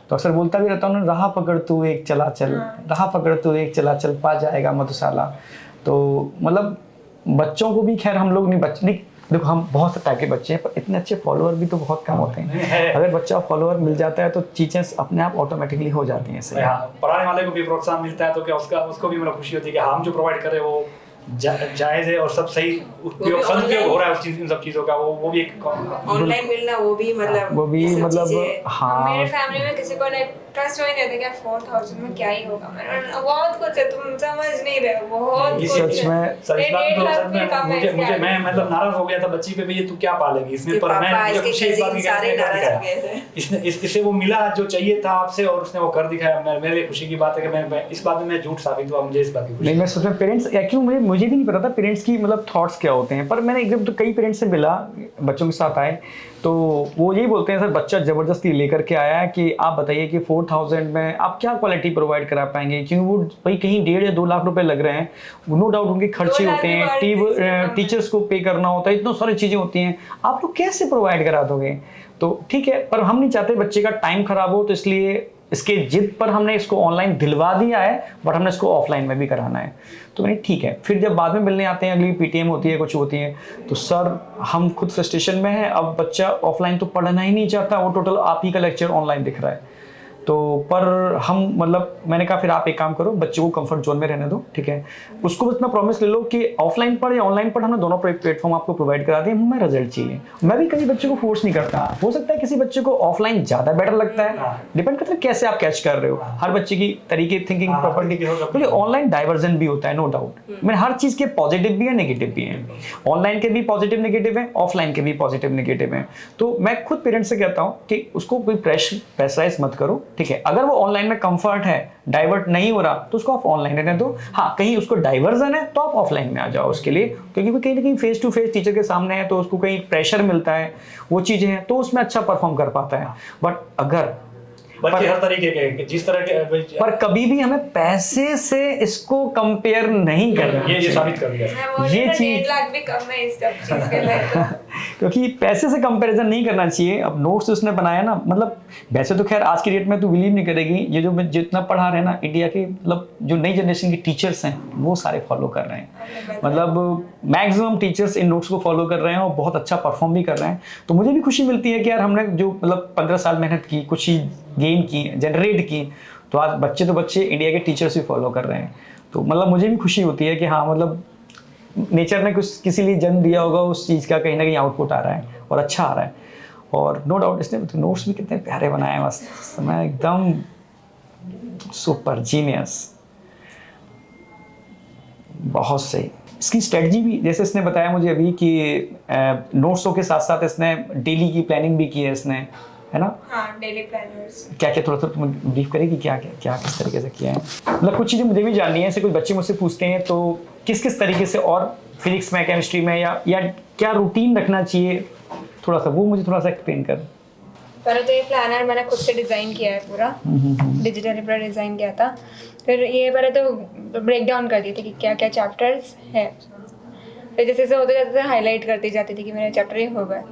तो अक्सर बोलता भी रहता हूँ ना, राह पकड़ तू एक चला चल, राह पकड़ तू एक चला चल, पा जाएगा मधुशाला। तो मतलब बच्चों को भी खैर हम लोग नहीं देखो हम बहुत से टाइप के बच्चे हैं पर इतने अच्छे फॉलोअर भी तो बहुत कम होते हैं। अगर बच्चा फॉलोअर मिल जाता है तो चीज़ें अपने आप ऑटोमेटिकली हो जाती हैं सही। पढ़ाने वाले को भी प्रोत्साहन मिलता है तो क्या उसको भी मतलब खुशी होती है कि हम जो प्रोवाइड कर रहे हैं वो जायज है और सब सही सदुपयोग हो रहा है इन सब चीज़ों का। वो भी एक ऑनलाइन मिलना वो भी मतलब ये सब मतलब मेरे हाँ फैमिली में किसी को ट्रस्ट हो ही नहीं रहता क्या 4000 में क्या ही होगा। मैंने बहुत कुछ है, तुम समझ नहीं रहे, बहुत कुछ सच में सर इस बात तो 1.5 लाख सच भी कम में है मुझे इसके मैं आगे। मतलब नाराज हो गया था बच्ची पे भी, ये तू क्या पालेगी इसमें, पर मैं मुझे खुशी इस बात की सारे कि नाराज हो गए थे। इसने इससे वो मिला जो चाहिए था आपसे और उसने वो कर दिखाया। मेरे लिए खुशी की बात है कि मैं इस बात में मैं झूठ साबित हुआ, मुझे इस बात की खुशी। नहीं, मैं सोच रहा पेरेंट्स एक्चुअली मुझे भी नहीं पता था पेरेंट्स की मतलब थॉट्स क्या होते हैं, पर मैंने एकदम तो कई पेरेंट्स से मिला, बच्चों के साथ आए तो वो यही बोलते हैं सर बच्चा ज़बरदस्ती लेकर के आया है कि आप बताइए कि 4000 में आप क्या क्वालिटी प्रोवाइड करा पाएंगे, क्योंकि वो भाई कहीं 1.5 या 2 लाख रुपए लग रहे हैं। नो डाउट उनके खर्चे होते हैं, टीचर्स को पे करना होता है, इतनी सारी चीज़ें होती हैं, आप लोग कैसे प्रोवाइड करा दोगे। तो ठीक है, पर हम नहीं चाहते बच्चे का टाइम खराब हो, तो इसलिए इसके जिद पर हमने इसको ऑनलाइन दिलवा दिया है, बट हमने इसको ऑफलाइन में भी कराना है। तो मैंने ठीक है, फिर जब बाद में मिलने आते हैं, अगली PTM होती है, कुछ होती है, तो सर हम खुद फ्रस्ट्रेशन में हैं, अब बच्चा ऑफलाइन तो पढ़ना ही नहीं चाहता, वो टोटल आप ही का लेक्चर ऑनलाइन दिख रहा है। तो पर हम मतलब मैंने कहा फिर आप एक काम करो, बच्चे को कंफर्ट जोन में रहने दो, ठीक है। उसको बस मैं प्रॉमिस ले लो कि ऑफलाइन पढ़ या ऑनलाइन पढ़, हमने दोनों प्लेटफॉर्म आपको प्रोवाइड करा दिए, हमें रिजल्ट चाहिए। मैं भी कभी बच्चे को फोर्स नहीं करता, हो सकता है किसी बच्चे को ऑफलाइन ज़्यादा बेटर लगता है, डिपेंड करता है कैसे आप कैच कर रहे हो, हर बच्चे की तरीके थिंकिंग प्रॉपर्टी। क्योंकि ऑनलाइन डाइवर्जन भी होता है, नो डाउट, मैं हर चीज़ के पॉजिटिव भी है नेगेटिव भी है, ऑनलाइन के भी पॉजिटिव नेगेटिव है, ऑफलाइन के भी पॉजिटिव नेगेटिव है। तो मैं खुद पेरेंट्स से कहता हूँ कि उसको कोई प्रेशराइज मत करो, ठीक है। अगर वो ऑनलाइन में कंफर्ट है, डाइवर्ट नहीं हो रहा, तो उसको आप ऑनलाइन रहने दो। हाँ, कहीं उसको डाइवर्जन है तो आप ऑफलाइन में आ जाओ उसके लिए, क्योंकि वो कहीं ना कहीं फेस टू फेस टीचर के सामने है तो उसको कहीं प्रेशर मिलता है, वो चीज़ें हैं तो उसमें अच्छा परफॉर्म कर पाता है। बट अगर बच्चे हर तरीके के जिस तरह के पर कभी भी हमें पैसे से इसको कंपेयर नहीं करना ये साबित कर दिया। मैं बोल ये रही थी, चीज- 1.5 लाख भी कम है इस सब चीज के लिए तो। क्योंकि पैसे से कंपैरिजन नहीं करना चाहिए। अब नोट्स उसने बनाया ना, मतलब वैसे तो खैर आज की डेट में तो बिलीव नहीं करेगी, ये जो मैं जितना पढ़ा रहे हैं ना, इंडिया के मतलब जो नई जनरेशन के टीचर्स हैं वो सारे फॉलो कर रहे हैं। मतलब मैक्सिमम टीचर्स इन नोट्स को फॉलो कर रहे हैं और बहुत अच्छा परफॉर्म भी कर रहे हैं। तो मुझे भी खुशी मिलती है कि यार हमने जो मतलब 15 साल मेहनत की, कुछ चीज़ गेन की, जनरेट की, तो आज बच्चे इंडिया के टीचर्स भी फॉलो कर रहे हैं। तो मतलब मुझे भी खुशी होती है कि हाँ मतलब नेचर ने कुछ किसी लिए जन्म दिया होगा, उस चीज़ का कहीं ना कहीं आउटपुट आ रहा है और अच्छा आ रहा है। और नो डाउट इसने नोट्स भी कितने प्यारे बनाए हैं, मस्त, मैं एकदम सुपर जीनियस, बहुत सही। इसकी स्ट्रेटजी भी जैसे इसने बताया मुझे अभी कि नोट्सों के साथ साथ इसने डेली की प्लानिंग भी की है इसने, है ना? हाँ, डेली प्लानर्स। क्या क्या थोड़ा सा ब्रीफ करेगी, क्या क्या क्या किस तरीके से किया है? मतलब कुछ चीज़ें मुझे भी जाननी है। ऐसे कुछ बच्चे मुझसे पूछते हैं तो किस किस तरीके से, और फिजिक्स में, केमिस्ट्री में, या क्या रूटीन रखना चाहिए, थोड़ा सा वो मुझे थोड़ा सा एक्सप्लेन कर। पहले तो ये प्लानर मैंने खुद से डिज़ाइन किया है पूरा, डिजिटली पूरा डिज़ाइन किया था। फिर ये पहले तो ब्रेक डाउन कर दी थी कि क्या क्या चैप्टर्स है, फिर जैसे जैसे होते जाते थे हाईलाइट करती जाती थी कि मेरे चैप्टर ये हो गए।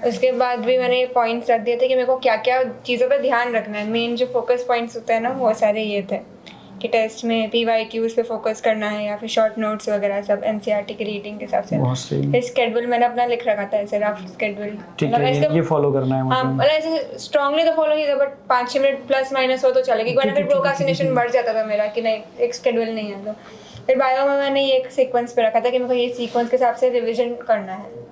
उसके बाद भी मैंने पॉइंट्स रख दिए थे कि मेरे को क्या क्या चीज़ों पर ध्यान रखना है। मेन जो फोकस पॉइंट्स होते हैं ना, वो सारे ये थे कि टेस्ट में PYQs पे फोकस करना है या फिर शॉर्ट नोट्स वगैरह सब NCERT की रीडिंग के हिसाब से। बहुत सही। फिर स्केड्यूल मैंने अपना लिख रखा था, ऐसे रफ स्केड्यूल। ठीक है, ये फॉलो करना है हाँ, मतलब ऐसे स्ट्रांगली तो फॉलो नहीं था, बट 5-6 मिनट प्लस माइनस हो तो चलेगी, वरना फिर प्रोक्रास्टिनेशन बढ़ जाता था मेरा कि नहीं एक स्केड्यूल नहीं है। तो फिर बायो में मैंने ये एक सीक्वेंस पे रखा था कि मेरे को ये सीक्वेंस के हिसाब से रिविजन करना है।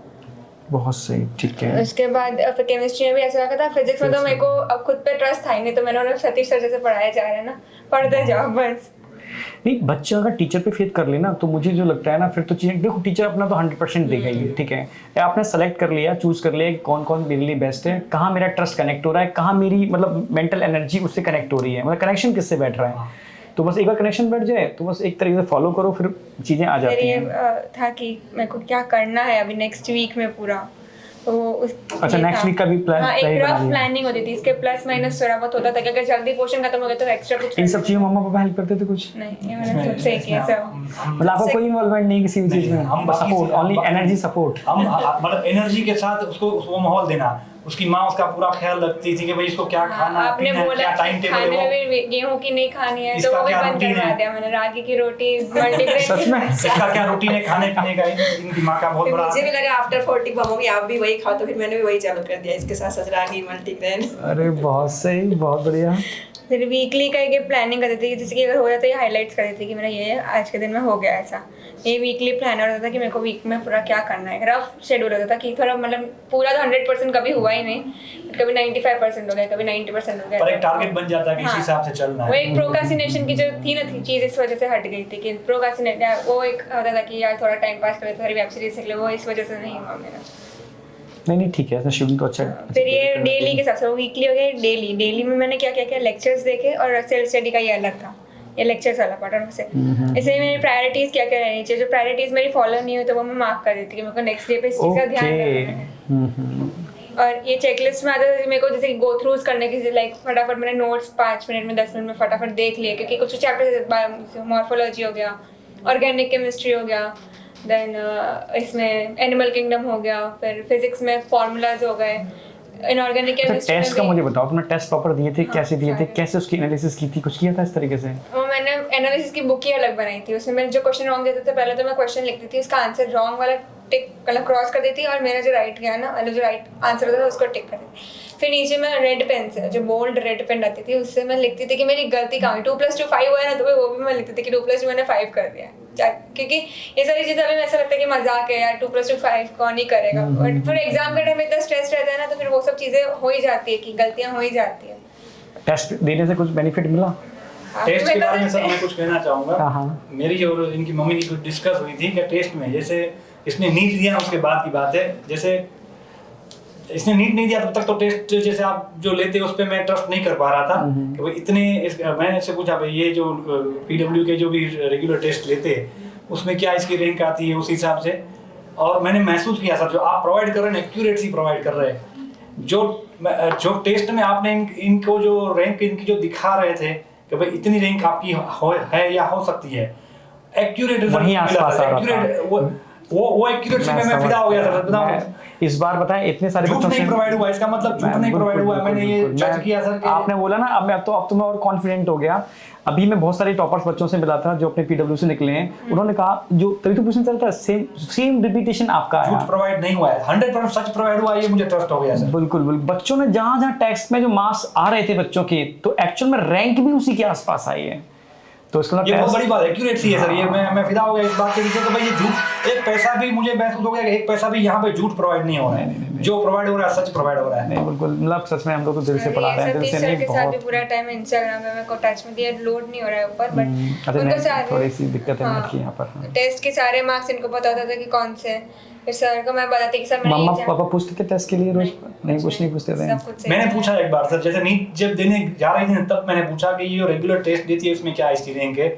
बहुत सही, ठीक है। उसके बाद फिर केमिस्ट्री में भी ऐसा रखा था। फिजिक्स में तो मेरे को अब खुद पे ट्रस्ट था ही नहीं, तो मैंने उन्हें सतीश सर जैसे पढ़ाया जा रहा है ना, पढ़ते जाओ बस। नहीं, बच्चा अगर टीचर पे फेथ कर लेना तो मुझे जो लगता है ना, फिर तो चीज़ें देखो, टीचर अपना तो 100% देगा ही, ठीक है। आपने सेलेक्ट कर लिया, चूज कर लिया कि कौन कौन मेरे लिए बेस्ट है, कहाँ मेरा ट्रस्ट कनेक्ट हो रहा है, कहाँ मेरी मतलब मेंटल एनर्जी उससे कनेक्ट हो रही है, मतलब कनेक्शन किससे बैठ रहा है। तो बस एक बार कनेक्शन बैठ जाए तो बस एक तरीके से फॉलो करो, फिर चीज़ें आ जाती हैं। था कि मेरे को क्या करना है अभी नेक्स्ट वीक में पूरा, तो अच्छा, नेक्स्ट वीक का भी प्लान। हाँ, एक रफ प्लानिंग होती थी, इसके प्लस माइनस थोड़ा बहुत होता था कि अगर जल्दी पोर्शन खत्म हो गया तो एक्स्ट्रा कुछ। इन सब चीज़ों मम्मा पापा हेल्प करते थे कुछ? नहीं, ये मैंने खुद से किया सब। मतलब आपको कोई इन्वॉल्वमेंट नहीं किसी भी चीज़ में? हम सपोर्ट, ओनली एनर्जी सपोर्ट। हम मतलब एनर्जी के साथ उसको वो माहौल देना। उसकी माँ उसका पूरा ख्याल रखती थी कि भाई इसको क्या खाना है, आपने पीना है, बोला क्या टाइम टेबल खाने है, में भी गेहूं की नहीं खानी है तो इसका वो भी क्या बंद रूटीन करवा है? दिया मैंने। रागी की रोटी, मल्टीग्रेन। सच में? इसका क्या रूटीन है खाने पीने का, इनकी माँ का बहुत फिर बड़ा। मुझे भी लगा आफ्टर 40 मम्मी आप भी वही खाओ, तो फिर मैंने भी वही चालू कर दिया, इसके साथ साथ रागी, मल्टीग्रेन। अरे बहुत सही, बहुत बढ़िया। फिर वीकली का एक प्लानिंग करती थी, जैसे कि अगर हो जाता है ये हाईलाइट्स कर देती थी कि मेरा ये आज के दिन में हो गया ऐसा। ये वीकली प्लानर होता था कि मेरे को वीक में पूरा क्या करना है। रफ शेड्यूल होता था कि थोड़ा मतलब पूरा तो 100% कभी हुआ ही नहीं, कभी 95% हो गया, कभी 90% हो गया। पर एक टारगेट बन जाता है कि इस हिसाब से चलना वो है। एक प्रोक्रास्टिनेशन की जो थी ना चीज़, इस वजह से हट गई थी कि प्रोक्रास्टिनेट वो एक होता था कि यार थोड़ा टाइम पास कर लेते, वेब सीरीज देख ले, वो इस वजह से नहीं हुआ मेरा। नहीं ठीक है, ऐसा शेड्यूल तो अच्छा है। फिर ये डेली के हिसाब से, वीकली हो गया डेली में मैंने क्या क्या क्या लेक्चर्स देखे, और सेल्फ स्टडी का ये अलग था, ये लेक्चर्स वाला पार्ट से। इसलिए मेरी प्रायोरिटीज़ क्या क्या रहनी चाहिए, जो प्रायोरिटीज़ मेरी फॉलो नहीं हुई तो वो मैं मार्क कर देती कि मेरे को नेक्स्ट डे पे इस चीज़ का ध्यान रखना है। और ये चेकलिस्ट में आता था मेरे को, जैसे गो थ्रूज करने की, लाइक फटाफट मैंने नोट्स 5 मिनट में 10 मिनट में फटाफट देख लिए, क्योंकि कुछ चैप्टर मॉर्फोलॉजी हो गया, ऑर्गेनिक केमिस्ट्री हो गया, देन इसमें एनिमल किंगडम हो गया, फिर फिजिक्स में फॉर्मूलाज हो गए, इनऑर्गेनिक केमिस्ट्री में टेस्ट का मुझे बताओ, तुमने टेस्ट प्रॉपर दिए थे? कैसे दिए थे, सारे। कैसे उसकी एनालिसिस की थी, कुछ किया था इस तरीके से? वो मैंने एनालिसिस की बुक ही अलग बनाई थी। उसमें मैंने जो क्वेश्चन रॉन्ग देते थे, पहले तो मैं क्वेश्चन लिखती थी, उसका आंसर रॉन्ग वाला टिक मतलब क्रॉस कर देती, और मेरा जो राइट गया ना, मतलब जो राइट आंसर होता था उसको टिक कर देती। फिर नीचे मैं रेड पेन से, जो बोल्ड रेड पेन आती थी, उससे मैं लिखती थी कि मेरी गलती कहाँ हुई। 2+2 5 हुआ है ना, तो वो भी मैं लिखती थी कि 2+2 मैंने 5 कर दिया, क्योंकि ये सारी चीज़ें अभी ऐसा लगता है कि मजाक है यार, 2+2 5 कौन ही करेगा। बट फिर एग्जाम के टाइम में इतना स्ट्रेस रहता है ना, तो फिर वो सब चीज़ें हो ही जाती है कि गलतियाँ हो ही जाती है। टेस्ट देने से कुछ बेनिफिट मिला? टेस्ट के बारे में सर मैं कुछ कहना चाहूँगा। हाँ। मेरी जो इनकी मम्मी की कुछ डिस्कस हुई थी कि टेस्ट में, जैसे इसने नीट दिया उसके बाद की बात है, जैसे इसने नीट नहीं दिया तब तक तो टेस्ट जैसे आप जो लेते उस पर मैं ट्रस्ट नहीं कर पा रहा था कि भाई इतने मैंने इससे पूछा भाई ये जो PW के जो भी रेगुलर टेस्ट लेते उसमें क्या इसकी रैंक आती है उस हिसाब से, और मैंने महसूस किया सर जो आप प्रोवाइड कर रहे हैं एक्यूरेट सी प्रोवाइड कर रहे हैं। जो टेस्ट में आपने इनको जो रैंक इनकी जो दिखा रहे थे कि भाई इतनी रैंक आपकी है या हो सकती है, एक्यूरेट वहीं आसपास आ रहा था। वो वो एक्यूरेसी में मैं फिदा हो गया था। बताऊं, इस बार बताएं इतने सारे झूठ बच्चों नहीं से प्रोवाइड हुआ, इसका मतलब झूठ नहीं प्रोवाइड हुआ, मैंने ये जज किया सर। आपने बोला ना, अब तो मैं और कॉन्फिडेंट हो गया। अभी मैं बहुत सारे टॉपर्स बच्चों से मिला था जो अपने पीडब्ल्यू से निकले हैं, उन्होंने कहा जो तभी तो क्वेश्चन चलता है, सेम रिपीटेशन आपका आया। झूठ प्रोवाइड नहीं हुआ है, 100% सच प्रोवाइड हुआ, ये मुझे ट्रस्ट हो गया सर। बिल्कुल बिल्कुल। बच्चों ने जहां टेक्स्ट में जो मार्क्स आ रहे थे बच्चों के, तो एक्चुअल में रैंक भी उसी के आसपास आई है। तो इसका ये बहुत बड़ी बात है, एक्यूरेसी है सर। ये मैं फिदा हो गया इस बात के पीछे कि भाई ये झूठ, एक पैसा भी मुझे महसूस हो गया कि एक पैसा भी यहाँ पे झूठ प्रोवाइड नहीं हो रहा है, जो प्रोवाइड हो रहा है सच प्रोवाइड हो रहा है। नहीं बिल्कुल, मतलब सच में हम लोग तो दिल से पढ़ा रहे हैं, दिल से नहीं। के साथ भी बहुत पूरा टाइम इंस्टाग्राम पे मेरे को टच में दिया, लोड नहीं हो रहा है ऊपर, बट अच्छा, उनको नहीं, थोड़ी सी दिक्कत है हाँ, नेट की यहाँ पर। टेस्ट के सारे मार्क्स इनको पता होता था कि कौन से, फिर सर को मैं बताती कि सर मैंने मम्मा ये पापा पूछते थे टेस्ट के लिए रोज? नहीं, कुछ नहीं पूछते थे। सब कुछ सही मैंने है। पूछा एक बार सर, जैसे नीट जब देने जा रही थी तब मैंने पूछा कि ये जो रेगुलर टेस्ट देती है उसमें क्या इसकी रैंक है।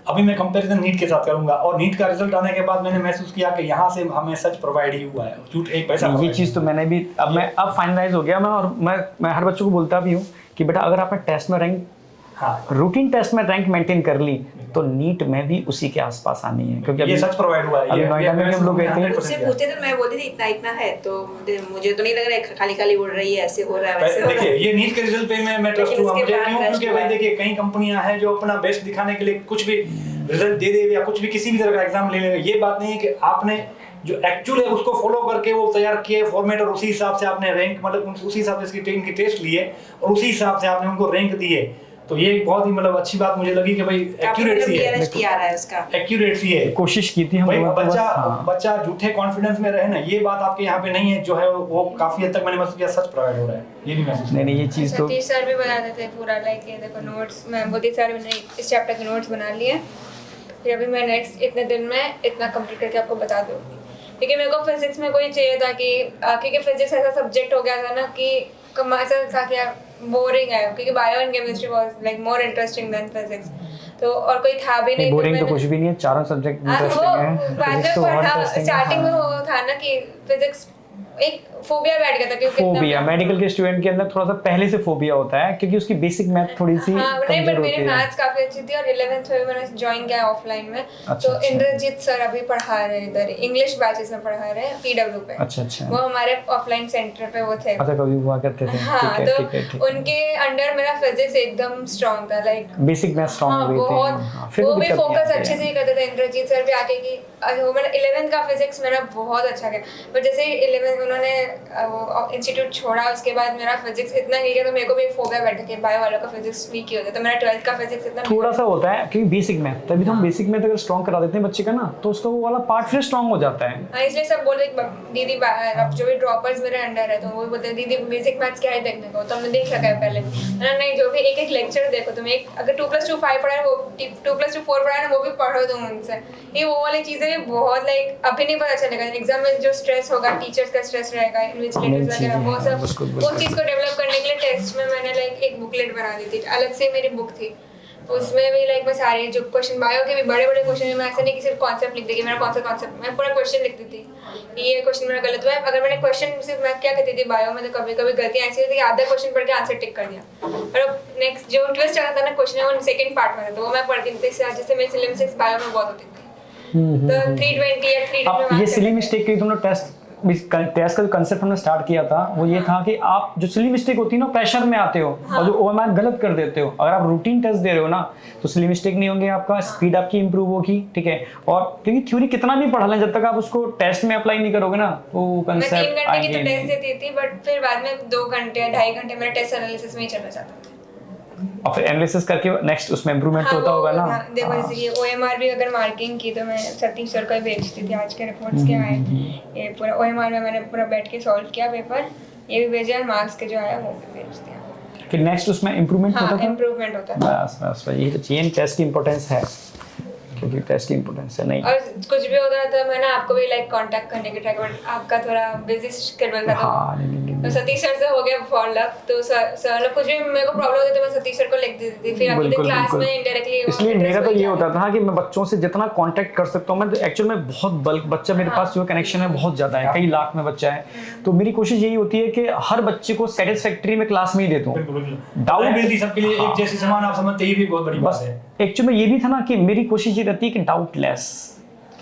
अभी मैं कंपैरिजन नीट के साथ करूंगा, और नीट का रिजल्ट आने के बाद मैंने महसूस किया कि यहाँ से हमें सच प्रोवाइड ही हुआ है, झूठ एक पैसा। ये चीज़ तो मैंने भी अब फाइनलाइज हो गया। मैं हर बच्चों को बोलता भी हूँ कि बेटा अगर आपने टेस्ट में रैंक, हाँ, रूटीन टेस्ट में रैंक मेंटेन कर ली, तो नीट में भी उसी के आसपास आनी है, क्योंकि ये सच प्रोवाइड हुआ है। अभी नोएडा में हम लोग गए थे, मुझसे पूछते तो मैं बोलती थी इतना इतना है, तो मुझे तो नहीं लग रहा है खाली खाली उड़ रही है, ऐसे हो रहा है वैसे हो रहा है। देखिए ये नीट के रिजल्ट पे मैं ट्रस्ट हुआ मुझे, क्यों? क्योंकि भाई देखिए कई कंपनियां हैं जो अपना बेस्ट दिखाने के लिए कुछ भी रिजल्ट दे दे या कुछ भी किसी भी तरह का एग्जाम ले ले। ये बात नहीं है कि आपने जो एक्चुअल है उसको फॉलो करके वो तैयार किए फॉर्मेट, और उसी हिसाब से आपने रैंक, मतलब उसी हिसाब से इसकी इनकी टेस्ट लिए और उसी हिसाब से आपने उनको रैंक दिए। तो ये बहुत ही मतलब अच्छी बात मुझे लगी कि भाई एक्यूरेसी है, आ रहा है उसका, एक्यूरेसी है। कोशिश की थी हम भाई लोगों ने, बस, हाँ। बच्चा झूठे कॉन्फिडेंस में रहे ना, ये बात आपके यहाँ पे नहीं है, जो है वो काफी हद तक मैंने महसूस किया सच प्रोवाइड हो रहा है, ये भी महसूस। नहीं ये चीज़ तो सतीश सर भी बताते थे पूरा, लाइक ये देखो नोट्स, मैं बोलती सर मैंने इस चैप्टर के नोट्स बना लिए, फिर अभी मैं नेक्स्ट इतने दिन में इतना कंप्लीट करके आपको बता दूँगी। क्योंकि मेरे को फिजिक्स में कोई चाहिए था कि क्योंकि फिजिक्स ऐसा सब्जेक्ट हो गया था ना कि ऐसा था कि यार बोरिंग है, क्योंकि bio and chemistry was like more interesting than physics, तो और कोई था भी नहीं। बोरिंग तो कुछ भी नहीं है, चारों सब्जेक्ट इंटरेस्टिंग है। बाद में पढ़ा, स्टार्टिंग में वो था ना कि फिजिक्स एक फोबिया बैठ गया था, क्योंकि फोबिया मेडिकल के स्टूडेंट के अंदर थोड़ा सा पहले से फोबिया होता है, क्योंकि उसकी बेसिक मैथ थोड़ी सी कमजोर होती है। मैथ्स काफी अच्छी थी, और 11th में मैंने ज्वाइन किया ऑफलाइन में। अच्छा, तो इंद्रजीत सर अभी पढ़ा रहे हैं इधर, इंग्लिश बैचेस में पढ़ा रहे हैं पीडब्ल्यू पे। अच्छा वो हमारे ऑफलाइन सेंटर पे वो थे। अच्छा, कभी हुआ करते थे। हाँ, ठीक तो है, ठीक है। उनके अंडर मेरा फिजिक्स एकदम स्ट्रांग था, लाइक बेसिक मैथ स्ट्रांग हो गई थी। वो भी फोकस अच्छे से ही करते थे इंद्रजीत सर भी आके कि वो मैंने 11th का फिजिक्स मेरा बहुत अच्छा गया, बट जैसे 11th में उन्होंने इंस्टीट्यूट छोड़ा, उसके बाद मेरा फिजिक्स इतना वीक है, तो मेरे को भी एक फोबिया बैठ गया कि बायो वालों का फिजिक्स वीक ही होता है, तो मेरा 12th का फिजिक्स इतना थोड़ा सा होता है क्योंकि बेसिक मैथ, तभी तो हम बेसिक मैथ अगर स्ट्रांग करा देते हैं बच्चे का ना, तो उसका वो वाला पार्ट फिर स्ट्रांग हो जाता है। हाँ, इसलिए सब बोल रहे दीदी अब जो भी ड्रॉपर्स मेरे अंडर है, तो वो बोलते हैं दीदी बेसिक मैथ्स क्या है देखने को, तो हमने देख रखा है पहले। मैंने नहीं, जो भी एक एक लेक्चर देखो तुम, एक अगर 2+2 5 पढ़ा है, वो 2+2 4 पढ़ा है, वो भी पढ़ो तुम उनसे। ये वो वाली चीज़ें भी बहुत लाइक अभी नहीं पता चलेगा, एग्जाम में जो स्ट्रेस होगा, टीचर्स का स्ट्रेस रहेगा, इन्विजिलेटर्स वगैरह, वो सब उस चीज़ को डेवलप करने के लिए टेस्ट में मैंने लाइक एक बुकलेट बना दी थी, अलग से मेरी बुक थी, उसमें भी लाइक मैं सारे जो क्वेश्चन, बायो के भी बड़े बड़े क्वेश्चन, मैं ऐसे नहीं कि सिर्फ कॉन्सेप्ट लिख दी कि मेरा कौन सा कॉन्सेप्ट, मैं पूरा क्वेश्चन लिखती थी ये क्वेश्चन मेरा गलत हुआ है। अगर मैंने क्वेश्चन सिर्फ मैं क्या करती थी बायो में, तो कभी कभी गलतियाँ ऐसी होती थी कि आधा क्वेश्चन पढ़ के आंसर टिक कर दिया, और नेक्स्ट जो ट्विस्ट आता था ना क्वेश्चन है वो सेकंड पार्ट में था, तो वो मैं पढ़ती थी, जिससे मेरी सिली मिस्टेक्स बायो में बहुत होती थी। तो 320 या 320 ये सिली मिस्टेक की तुमने टेस्ट का जो कंसेप्ट हमने स्टार्ट किया था वो ये था कि आप जो सिली मिस्टेक होती है ना, प्रेशर में आते हो और जो ओएमआर गलत कर देते हो। अगर आप रूटीन टेस्ट दे रहे हो ना, तो सिली मिस्टेक नहीं होंगे, आपका स्पीड आपकी इंप्रूव होगी, ठीक है। और क्योंकि थ्योरी कितना भी पढ़ा लें, जब तक आप उसको टेस्ट में अप्लाई नहीं करोगे ना, तो कंसेप्ट मैं 3 घंटे की आएंगे तो टेस्ट देती थी, बट फिर बाद में 2 घंटे 2.5 घंटे मेरा टेस्ट एनालिसिस में ही चला जाता था। और फिर एनालिसिस करके नेक्स्ट उसमें इंप्रूवमेंट होता होगा ना। देखो जैसे ये ओएमआर भी अगर मार्किंग की, तो मैं सतीश सर को ही भेजती थी, आज के रिपोर्ट्स क्या आए, ये पूरा ओएमआर में मैंने पूरा बैठ के सॉल्व किया पेपर, ये भी भेजा, मार्क्स के जो आया वो भी भेज दिया। फिर नेक्स्ट उसमें इंप्रूवमेंट होता था। इंप्रूवमेंट होता था। बस यही तो चाहिए, टेस्ट की इंपॉर्टेंस है, क्योंकि टेस्ट की इंपॉर्टेंस है। नहीं, और कुछ भी होता था मैंने आपको भी लाइक कांटेक्ट करने की ट्राई की, बट आपका थोड़ा बिजी शेड्यूल था। हाँ, नहीं। तो सतीश सर से हो गया फॉर लक, तो सर लोग कुछ भी मेरे को प्रॉब्लम होती तो मैं सतीश सर को लिख देती थी, फिर अगले क्लास में इनडायरेक्टली। इसलिए मेरा तो ये होता था कि मैं बच्चों से जितना कांटेक्ट कर सकता हूँ, मैं तो एक्चुअल में बहुत बल्क बच्चा मेरे पास जो कनेक्शन है बहुत ज्यादा है, कई लाख में बच्चा है, तो मेरी कोशिश यही होती है कि हर बच्चे को सेटिस्फैक्टरी में क्लास में ही देता हूँ। डाउट मिलती सबके लिए एक जैसी समान आप समझते, ये भी बहुत बड़ी बात है। एक्चुअली में ये भी था ना कि मेरी कोशिश ये रहती है कि डाउट लेस,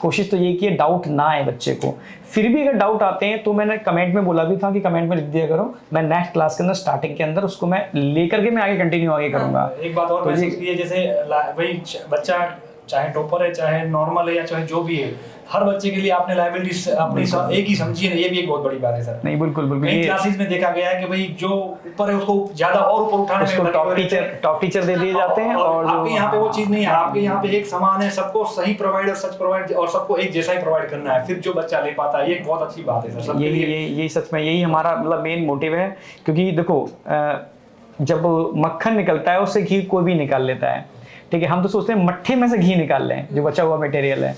कोशिश तो यही की है डाउट ना आए बच्चे को। फिर भी अगर डाउट आते हैं तो मैंने कमेंट में बोला भी था कि कमेंट में लिख दिया करो, मैं नेक्स्ट क्लास के अंदर स्टार्टिंग के अंदर उसको मैं लेकर के मैं आगे कंटिन्यू आगे करूँगा। एक बात और तो महसूस की है, जैसे भाई बच्चा चाहे टॉपर है चाहे नॉर्मल है या चाहे जो भी है, हर बच्चे के लिए आपने लाइबिलिटी अपनी एक ही समझी है, ये भी एक बहुत बड़ी बात है सर। नहीं बिल्कुल बिल्कुल, कई ये क्लासेस में देखा गया है कि भाई जो ऊपर है उसको ज्यादा और ऊपर उठाने उसको में टॉप टीचर दे दिए जाते हैं, और आपके यहाँ पे वो चीज नहीं है। आपके यहाँ पे एक समान है, सबको सही प्रोवाइड और सच प्रोवाइड और सबको एक जैसा ही प्रोवाइड करना है, फिर जो बच्चा ले पाता है, ये एक बहुत अच्छी बात है सर। यही सच में यही हमारा मतलब मेन मोटिव है। क्योंकि देखो जब मक्खन निकलता है उससे घी कोई भी निकाल लेता है, ठीक है। हम तो सोचते हैं मट्ठे में से घी निकाल लें, जो बचा हुआ मटेरियल है,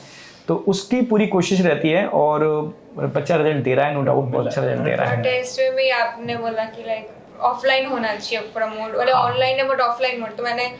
तो उसकी पूरी कोशिश रहती है। और बच्चा रिजल्ट दे रहा है, नो डाउट बहुत अच्छा रिजल्ट दे रहा है। टेस्ट में भी आपने बोला कि लाइक ऑफलाइन होना चाहिए पूरा मोड, मतलब ऑनलाइन है बट ऑफलाइन मोड। तो मैंने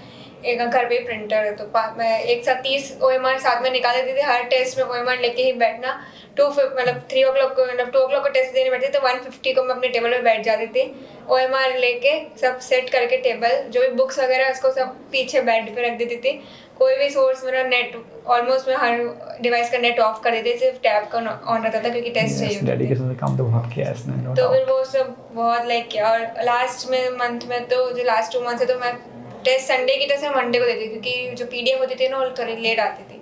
एक घर पे प्रिंटर है, तो मैं एक साथ 30 OMR साथ में निकाल देती थी। हर टेस्ट में OMR लेके ही बैठना। 3 o'clock को, मतलब 2 o'clock को टेस्ट देने बैठती तो 1:50 को मैं अपने टेबल पे बैठ जाती थी। OMR लेके सब सेट करके टेबल, जो भी बुक्स वगैरह है उसको सब पीछे बेड पे रख देती थी। कोई भी सोर्स मेरा नेट ऑलमोस्ट मैं हर डिवाइस का नेट ऑफ कर देती थी, सिर्फ टैब का ऑन रहता था क्योंकि टेस्ट चाहिए होते थे। डेडिकेशन से काम तो बहुत किया है इसने, no तो doubt। फिर वो सब बहुत लाइक किया। और लास्ट में मंथ में तो जो लास्ट 2 मंथ है तो मैं टेस्ट संडे की टेस्ट मैं मंडे को देती थी, क्योंकि जो PDF होती थी ना वो थोड़ी लेट आती थी।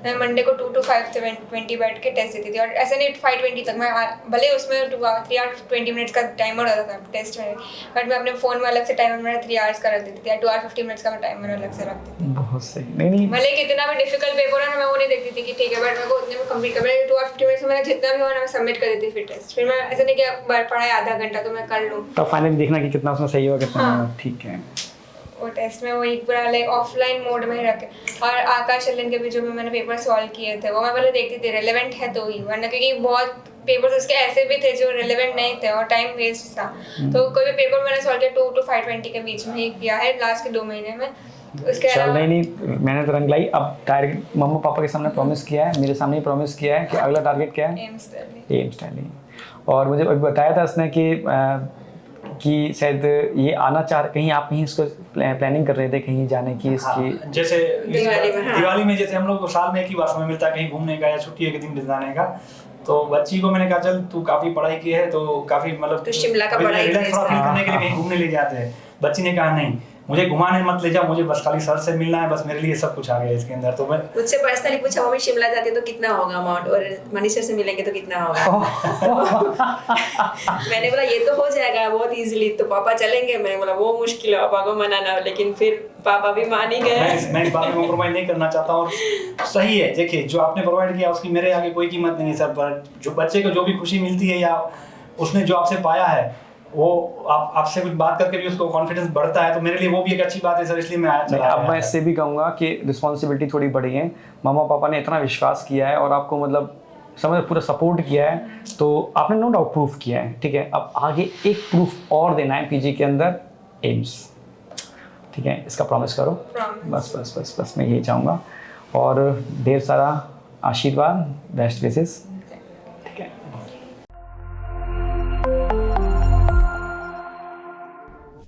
मैं मंडे को 2 to 5:20 बैठ के टेस्ट देती थी। और ऐसे नहीं 5:20 तक मैं, भले उसमें 3 hours 20 minutes का टाइमर होता था टेस्ट में, बट मैं अपने फ़ोन में अलग से टाइमर मेरा 3 hours का रख देती थी या 2 hours 50 minutes का मैं टाइमर अलग से रखती थी। बहुत सही। नहीं भले कितना भी डिफिकल्ट पेपर है ना, मैं वो नहीं देखती थी कि ठीक है, बट मेरे को उतने में कंप्लीट कर, 2 hours 50 minutes में मेरा जितना भी हुआ ना मैं सबमिट कर देती थी फिर टेस्ट। फिर मैं ऐसा नहीं कि पढ़ाई आधा घंटा तो मैं कर लूँ, तब फाइनली देखना कि कितना उसमें सही होगा, कितना हाँ। ठीक है। वो टेस्ट में वही पूरा लाइक ऑफलाइन मोड में ही रखे। और आकाश अलिन के भी जो मैंने पेपर सॉल्व किए थे वो मैं पहले देखती थी रेलेवेंट है तो ही, वरना क्योंकि बहुत पेपर्स उसके ऐसे भी थे जो रेलेवेंट नहीं थे और टाइम वेस्ट था। तो कोई भी पेपर मैंने सॉल्व किया 2 to 5:20 के बीच में ही किया है लास्ट के 2 महीने में। उसके चल अलावा नहीं मैंने तो रंग लाई। अब टारगेट मम्मा पापा के सामने प्रॉमिस किया है, मेरे सामने ही प्रॉमिस किया है कि अगला टारगेट क्या है? एम्स दिल्ली। एम्स दिल्ली। और मुझे अभी बताया था उसने कि शायद ये आना चाह, कहीं आप कहीं इसको प्लानिंग कर रहे थे कहीं जाने की इसकी। हाँ, जैसे दिवाली में जैसे हम लोग को साल में एक ही बार समय मिलता है कहीं घूमने का या छुट्टी के दिन जाने का। तो बच्ची को मैंने कहा चल तू काफी पढ़ाई की है तो काफी मतलब तो शिमला का बड़ा रिलैक्स फील करने के लिए कहीं घूमने ले जाते हैं। बच्ची ने कहा नहीं, मुझे घुमाने मत ले जाओ, मुझे बस खाली सर से मिलना है, बस मेरे लिए सब कुछ आ गया इसके अंदर। तो मैं मुझसे पर्सनली पूछा मम्मी शिमला जाती है तो कितना होगा अमाउंट, और मनीष सर से मिलेंगे तो कितना होगा? मैंने बोला ये तो हो जाएगा बहुत इजीली, तो पापा चलेंगे? मैंने बोला वो मुश्किल है पापा को मनाना, लेकिन फिर पापा भी मान ही गए। मैं इस बात में कॉम्प्रोमाइज नहीं करना चाहता और सही है। देखिए जो आपने प्रोवाइड किया उसकी मेरे आगे कोई कीमत नहीं है सर, पर जो बच्चे को जो भी खुशी मिलती है या उसने जो आपसे पाया है वो आपसे कुछ बात करके भी उसको कॉन्फिडेंस बढ़ता है, तो मेरे लिए वो भी एक अच्छी बात है सर, इसलिए मैं आया चला। अब मैं इससे भी कहूँगा कि रिस्पॉन्सिबिलिटी थोड़ी बढ़ी है। मामा पापा ने इतना विश्वास किया है और आपको मतलब समझ पूरा सपोर्ट किया है, तो आपने नो डाउट प्रूफ किया है, ठीक है। अब आगे एक प्रूफ और देना है पीजी के अंदर, एम्स, ठीक है। इसका प्रॉमिस करो। बस बस बस बस मैं यही चाहूँगा। और ढेर सारा आशीर्वाद, बेस्ट विशेस।